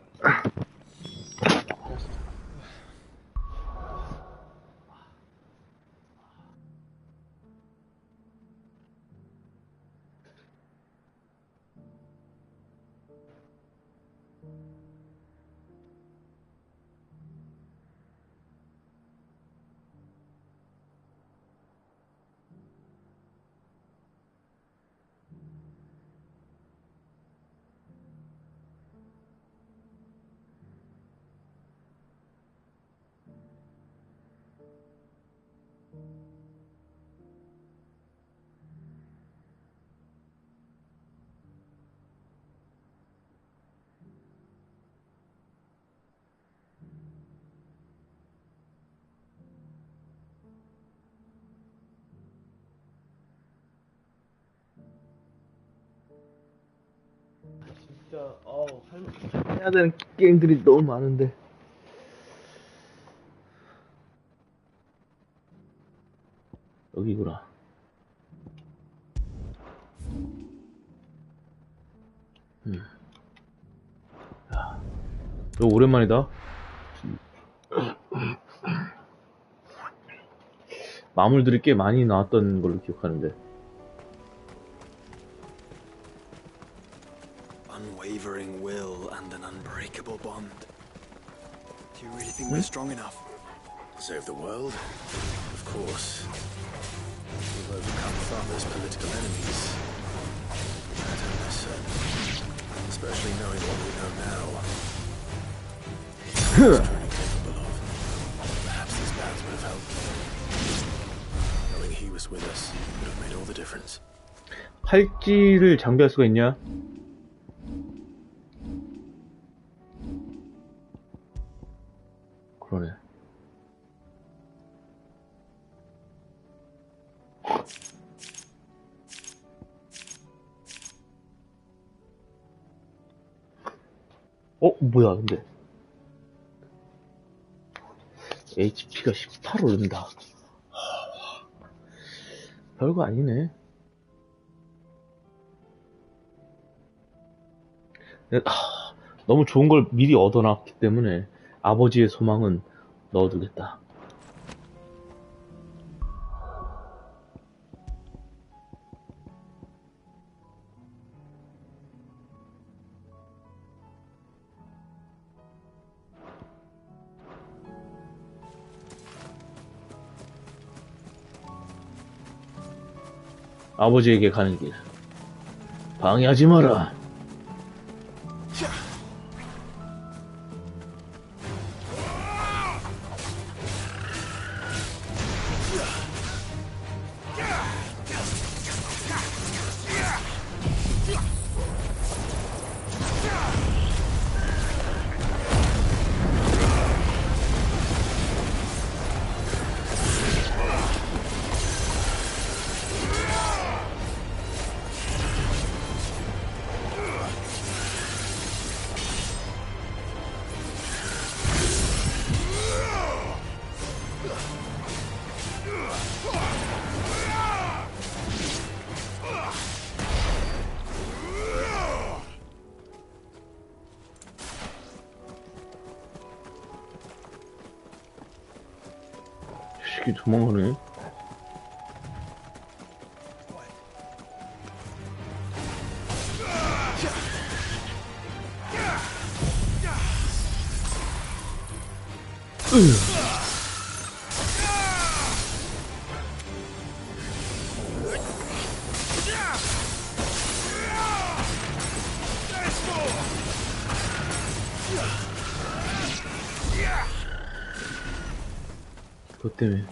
진짜 해야 되는 게임들이 너무 많은데. 여기구나. 야, 이거 오랜만이다. 마물들이 꽤 많이 나왔던 걸로 기억하는데. Unwavering will and an unbreakable bond. Do you really think we're strong enough? To save the world? Of course. We've overcome Father's political enemies. That I'm less certain. Especially knowing what we know now. He's truly capable of. Perhaps these bands would have helped. Knowing he was with us would have made all the difference. 팔찌를 장비할 수가 있냐? 그러네. 뭐야, 근데. HP가 18 오른다. 별거 아니네. 너무 좋은 걸 미리 얻어놨기 때문에 아버지의 소망은 넣어두겠다. 아버지에게 가는 길. 방해하지 마라. 도망가네. 그것 때문에.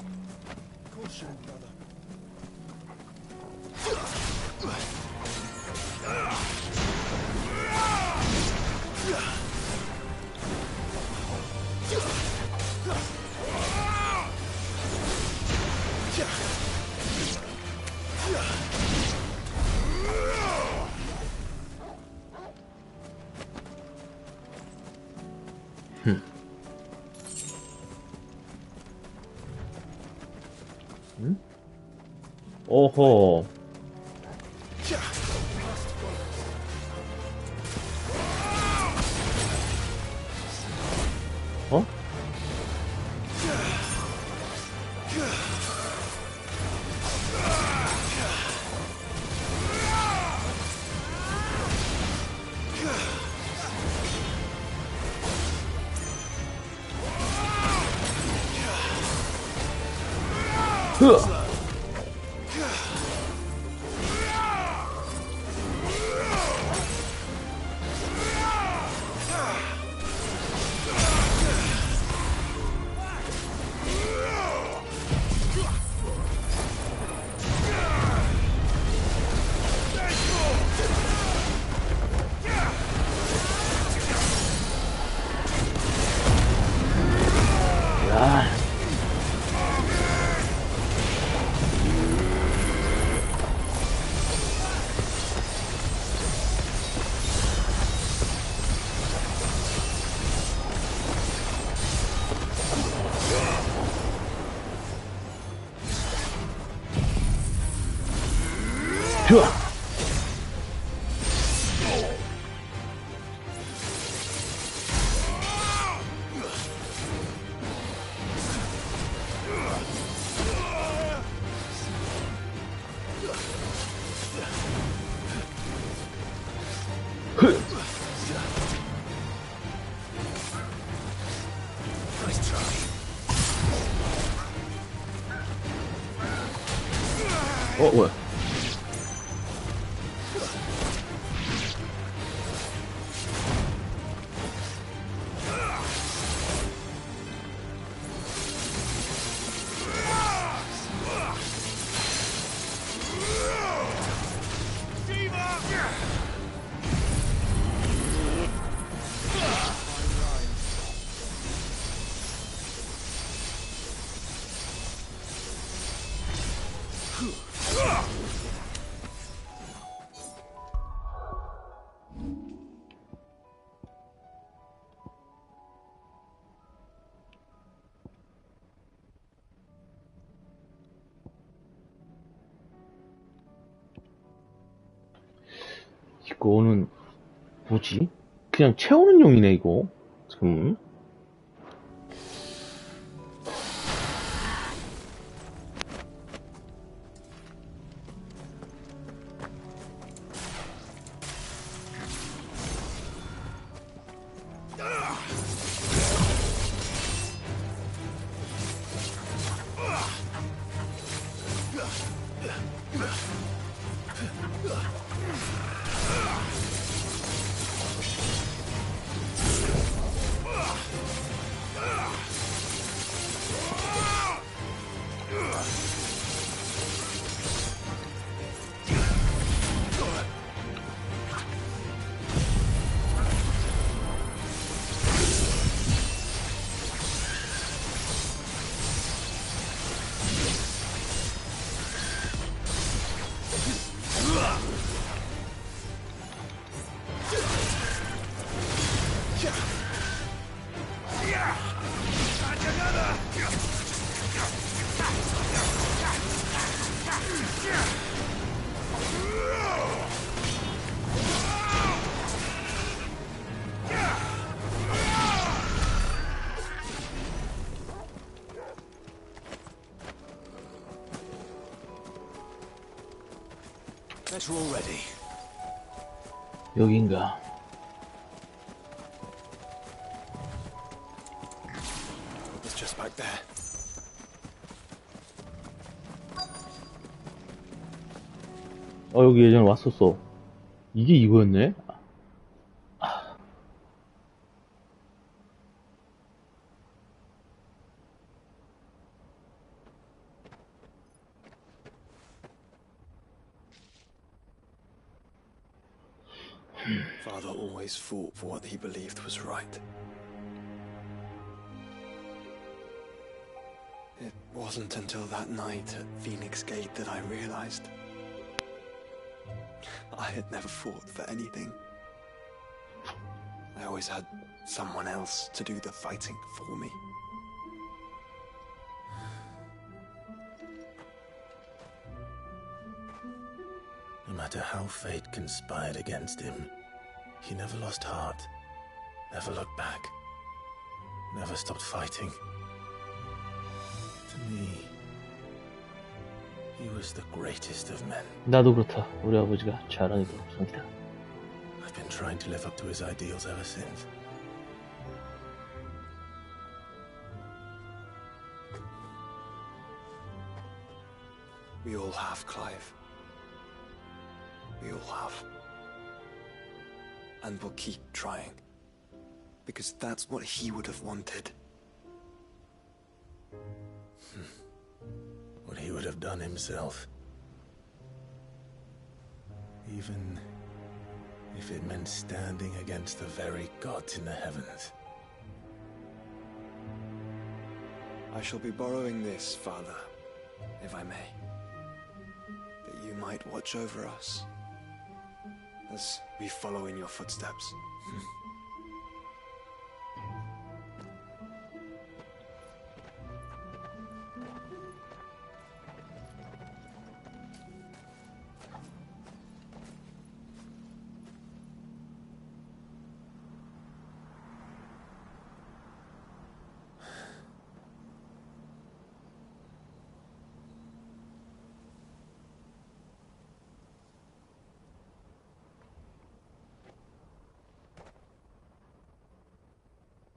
응? 오호. 어? 흐! 야. 좋아. 뭐야? 이거는 뭐지? 그냥 채우는 용이네 이거. 지금. 여긴가? This just back there. 여기 예전에 왔었어. 이게 이거였네? Father always fought for what he believed was right. It wasn't until that night at Phoenix Gate that I realized I had never fought for anything. I always had someone else to do the fighting for me. No matter how fate conspired against him, he never lost heart, never looked back, never stopped fighting. To me, he was the greatest of men. 나도 그렇다. 우리 아버지가 자랑이 없습니다. I've been trying to live up to his ideals ever since. We all have, Clive. We all have. And we'll keep trying. Because that's what he would have wanted. What he would have done himself. Even if it meant standing against the very gods in the heavens. I shall be borrowing this, Father, if I may. That you might watch over us as we follow in your footsteps.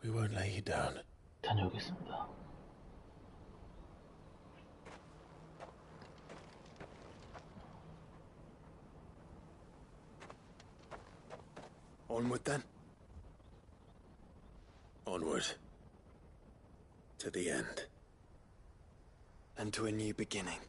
We won't lay you down. 다녀오겠습니다. Onward then. Onward. To the end. And to a new beginning.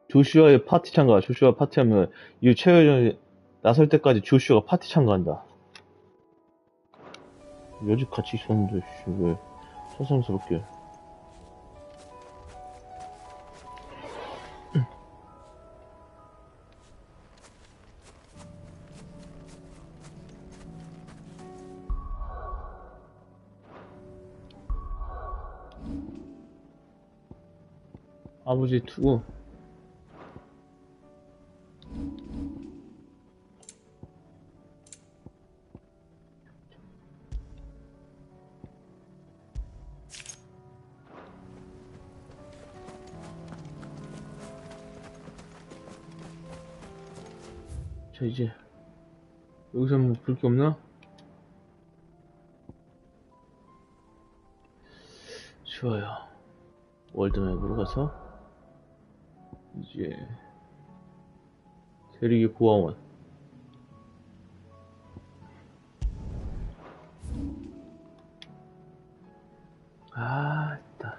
조슈아의 파티 참가. 조슈아 파티하면 이 최후전에 나설 때까지 조슈아가 파티 참가한다. 여직 같이 있었는데 왜 서슴스럽게. 아버지 투구. 자, 이제 여기서 뭐 볼 게 없나? 좋아요. 월드맵으로 가서 이제 세리기 고아원. 아, 있다.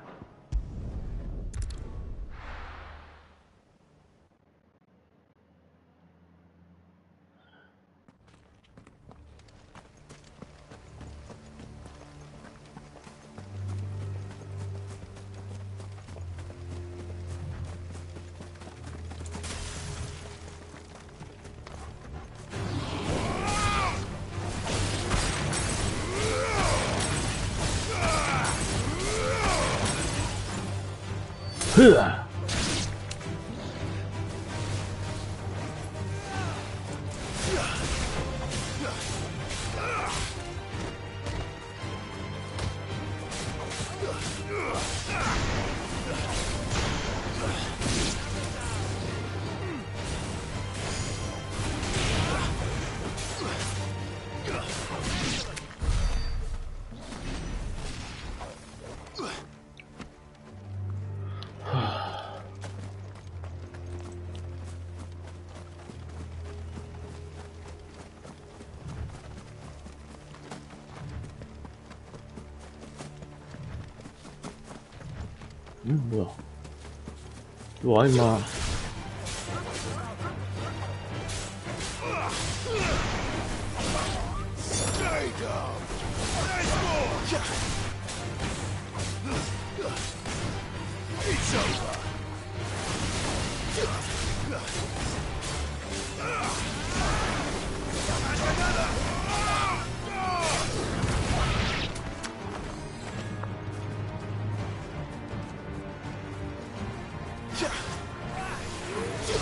흐아. 뭐야. 이리 와, 임마.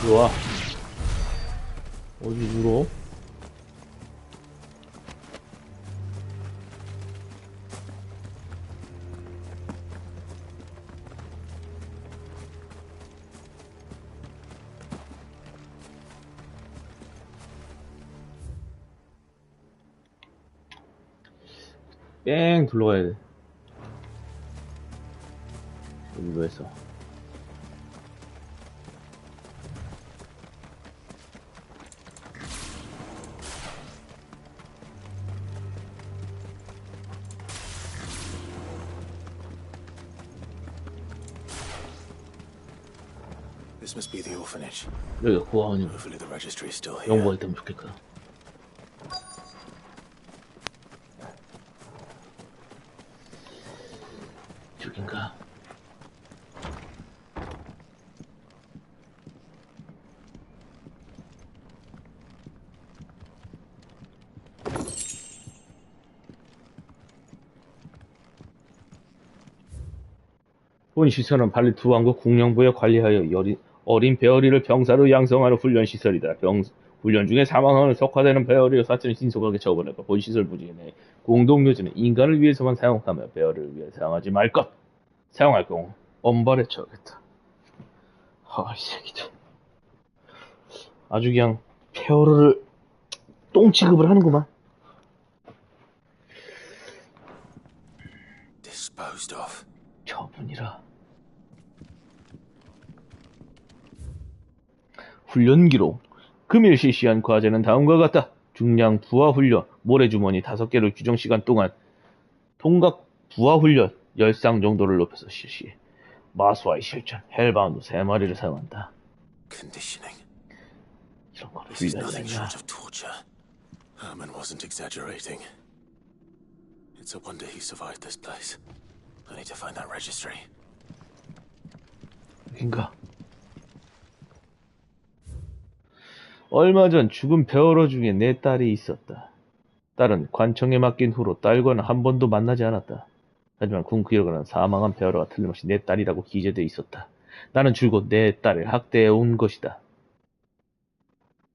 좋아. 어디 물어? 뺑 둘러가야 돼. 여기로 해서. This must be the orphanage. 여기가 고아원이고. Hopefully the registry is still here. 연구가 있다면 좋겠거든. 저긴가? 본 시설은 발리 두 왕국 국령부에 관리하여 어린 배어리를 병사로 양성하는 훈련 시설이다. 훈련 중에 사망하는 석화되는 배어리의 사체를 신속하게 처분하고 본 시설 부지 내 공동 묘지는 인간을 위해서만 사용하며 배어리를 위해 사용하지 말 것. 사용할 경우 엄벌에 처하겠다. 이 새끼들. 아주 그냥 배어리를 똥 취급을 하는구만. Disposed of. 처분이라. 훈련 기록. 금일 실시한 과제는 다음과 같다. 중량 부하 훈련, 모래주머니 5개를 규정시간 동안 통각 부하 훈련 10상 정도를 높여서 실시해. 마수와의 실전, 헬바운드 3마리를 사용한다. Conditioning. 이런 건 This is 훈련이 nothing 아니야. short of torture. Herman wasn't exaggerating. It's a wonder he survived this place. I need to find that registry. 여긴가? 얼마 전 죽은 배어러 중에 내 딸이 있었다. 딸은 관청에 맡긴 후로 딸과는 한 번도 만나지 않았다. 하지만 군 기록에는 사망한 배어러가 틀림없이 내 딸이라고 기재되어 있었다. 나는 줄곧 내 딸을 학대해 온 것이다.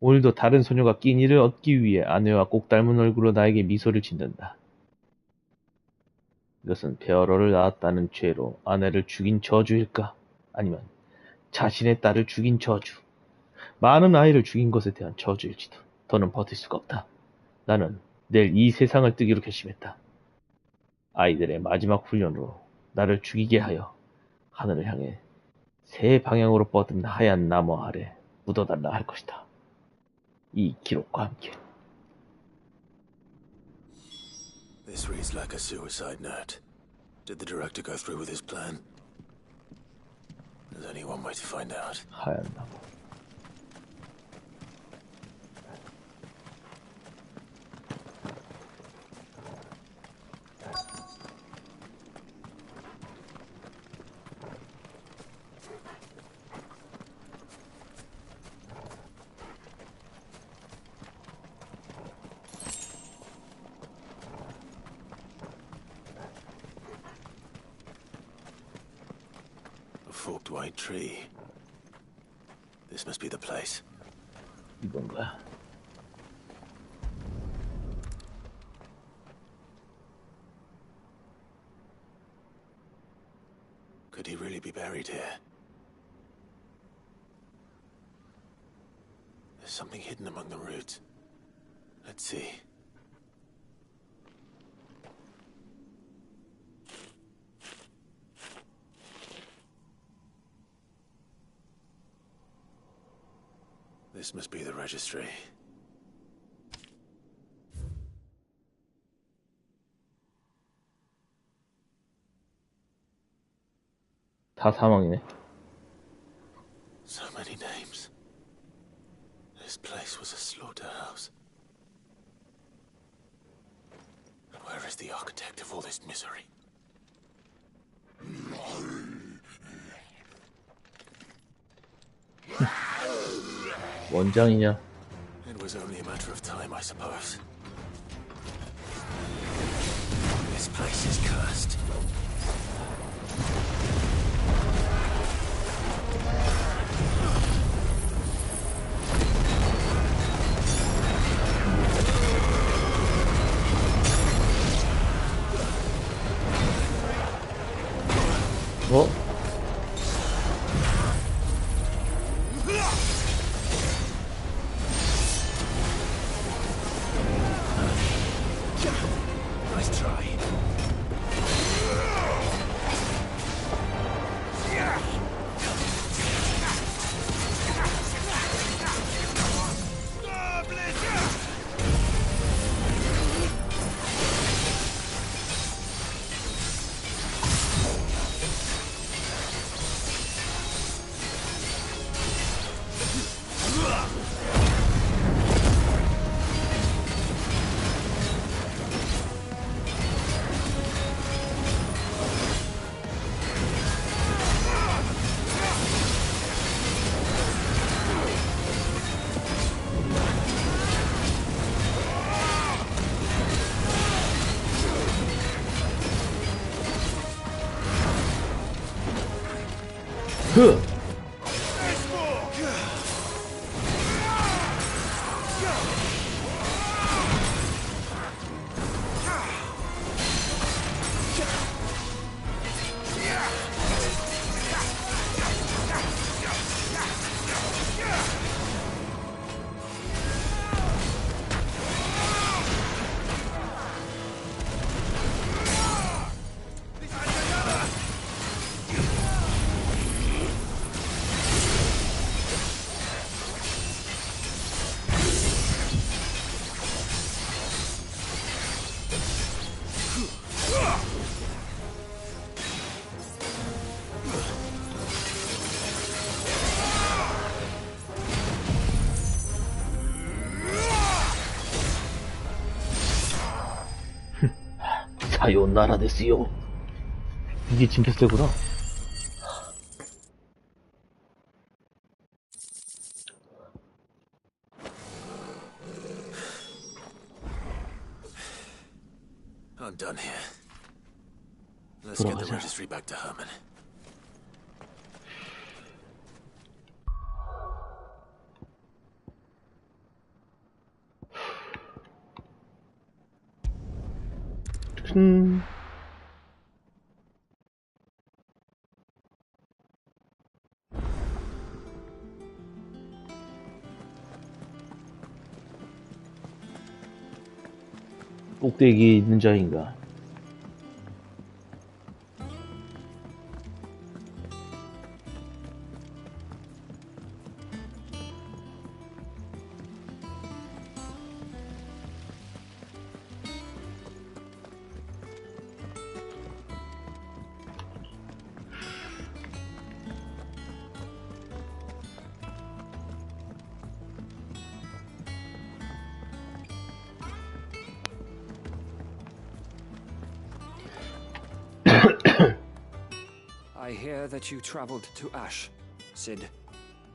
오늘도 다른 소녀가 끼니를 얻기 위해 아내와 꼭 닮은 얼굴로 나에게 미소를 짓는다. 이것은 배어러를 낳았다는 죄로 아내를 죽인 저주일까? 아니면 자신의 딸을 죽인 저주. 많은 아이를 죽인 것에 대한 저주일지도. 더는 버틸 수가 없다. 나는 내일 이 세상을 뜨기로 결심했다. 아이들의 마지막 훈련으로 나를 죽이게 하여 하늘을 향해 새 방향으로 뻗은 하얀 나무 아래 묻어달라 할 것이다. 이 기록과 함께. This reads like a suicide note. Did the director go through with his plan? There's only one way to find out. 하얀 나무. Forked white tree. This must be the place. 이건가? Could he really be buried here? There's something hidden among the roots. Let's see. This must be the registry. 다 사망이네. So many names. This place was a slaughterhouse. And where is the architect of all this misery? 원장이냐? It was only a matter of time, I suppose. This place is cursed. 어? Nice try. 그! 사요나라 데스요. 이게 진짜 세구나. I'm done here. Let's get the registry back to Herman. 꼭대기에 있는 자인가? I hear that you traveled to Ash. Sid,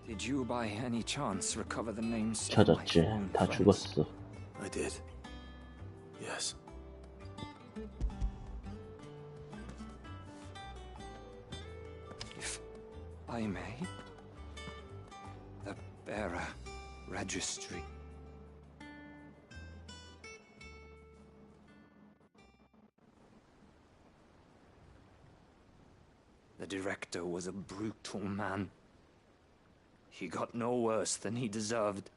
did you by any chance recover the names of my 찾았지. fallen 다 friends? 죽었어. I did. Yes. If I may, the bearer registry. The director was a brutal man. He got no worse than he deserved.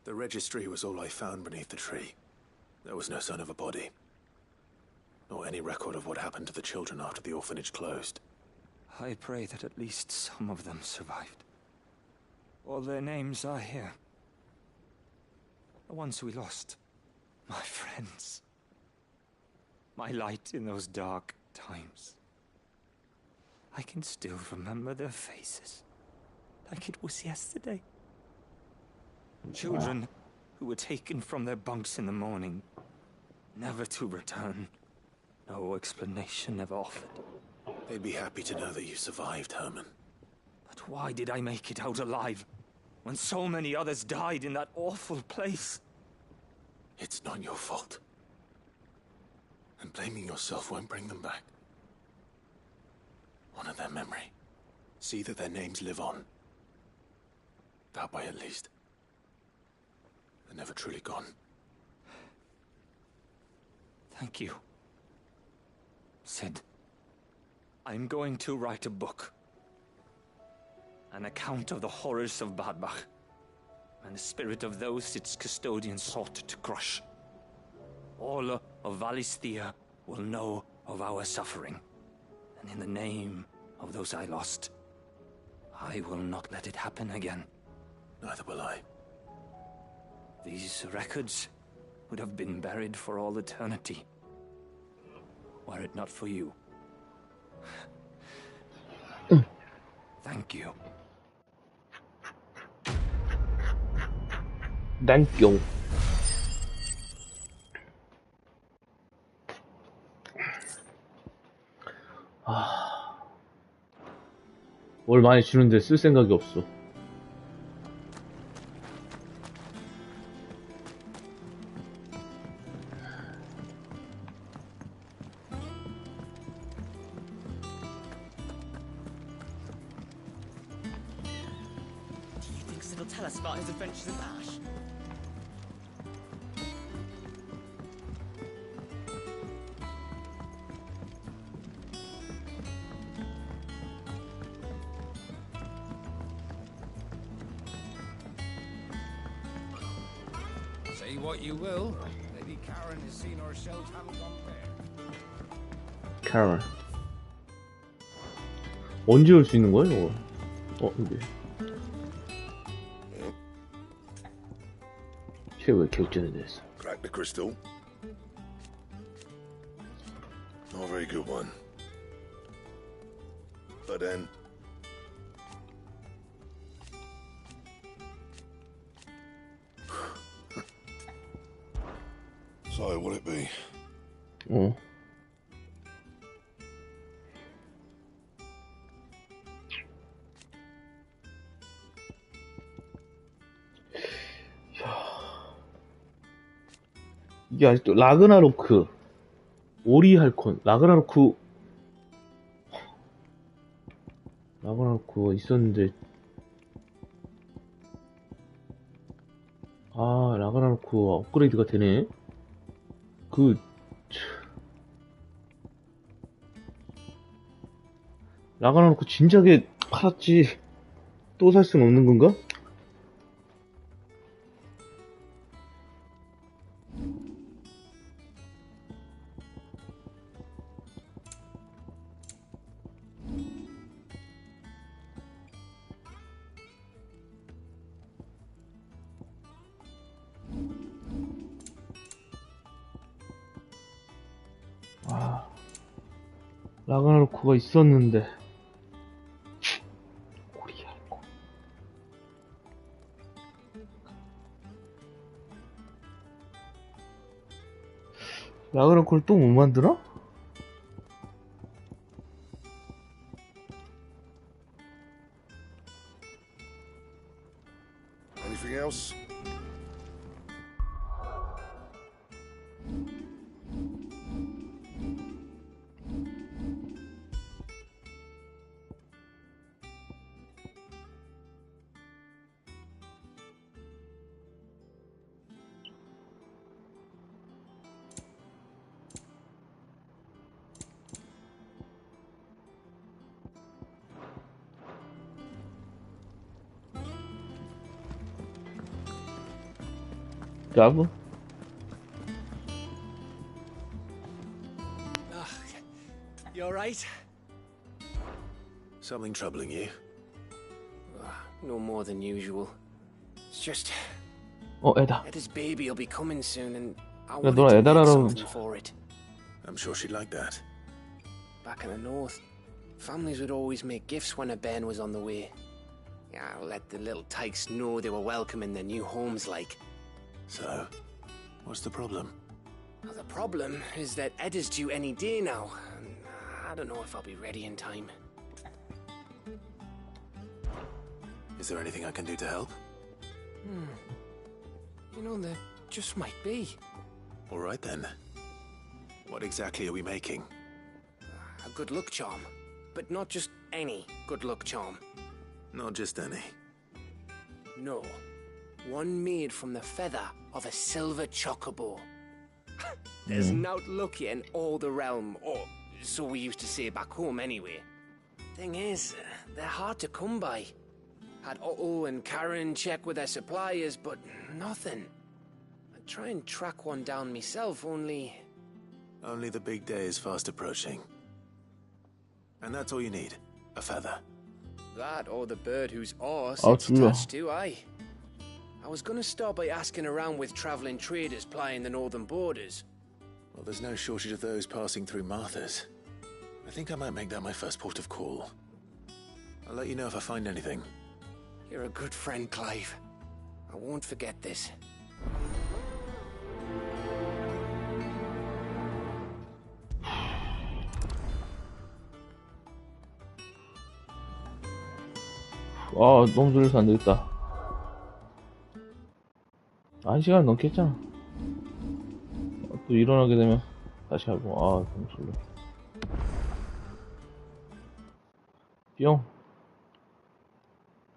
The registry was all I found beneath the tree. There was no sign of a body. Nor any record of what happened to the children after the orphanage closed. I pray that at least some of them survived. All their names are here. The ones we lost. My friends. My light in those dark times. I can still remember their faces, like it was yesterday. Children who were taken from their bunks in the morning, never to return. No explanation ever offered. They'd be happy to know that you survived, Herman. But why did I make it out alive, when so many others died in that awful place? It's not your fault. And blaming yourself won't bring them back. Honor their memory. See that their names live on. That way, at least. They're never truly gone. Thank you. Sid, I'm going to write a book. An account of the horrors of Badbach, and the spirit of those its custodians sought to crush. All of Valisthea will know of our suffering, and in the name of those I lost, I will not let it happen again. Neither will I. These records would have been buried for all eternity, were it not for you. Thank you. Thank you. 뭘 많이 주는데 쓸 생각이 없어. Do you think Sid will tell us about his adventures in Ash? Say what you will, Lady Karen has seen her shells haven't gone bare. Karen. 언제 올 수 있는 거야, 이거? 이게. 최고의 격전에 대해서. Crack the crystal. Not a very good one. But then... So, will it be? 이게 아직도 라그나로크, 오리할콘, 라그나로크가 있었는데, 라그나로크가 업그레이드가 되네. 라그나로크 진작에 팔았지. 또 살 수는 없는 건가? 라그나로크가 있었는데 오리할콘. 라그나로크를 또 못 만드나? Anything else? Gabo? You alright? Something troubling you? No more than usual. It's just... 애다. Eda's baby will be coming soon and I 야, wanted 너랑 to 애달하러 make something for it. I'm sure she'd like that. Back in the north, Families would always make gifts when a bairn was on the way. Yeah, let the little tykes know they were welcome in their new homes, like. So, what's the problem? Well, the problem is that Ed is due any day now. And I don't know if I'll be ready in time. Is there anything I can do to help? You know, there just might be. All right then. What exactly are we making? A good luck charm. But not just any good luck charm. Not just any. No. One made from the feather of a silver chocobo. There's not lucky in all the realm, or so we used to say back home anyway. Thing is, they're hard to come by. Had Otto and Karen check with their suppliers, but nothing. I'd try and track one down myself, only... Only the big day is fast approaching. And that's all you need, a feather. That or the bird whose arse Oh, it's true. attached to, aye. I was gonna start by asking around with travelling traders plying the northern borders. Well, there's no shortage of those passing through Martha's. I think I might make that my first port of call. I'll let you know if I find anything. You're a good friend, Clive. I won't forget this. 아, 너무 졸려서 안 되겠다. 1시간 넘겠잖아. 또 일어나게 되면 다시 하고. 아, 너무 졸려. 뿅.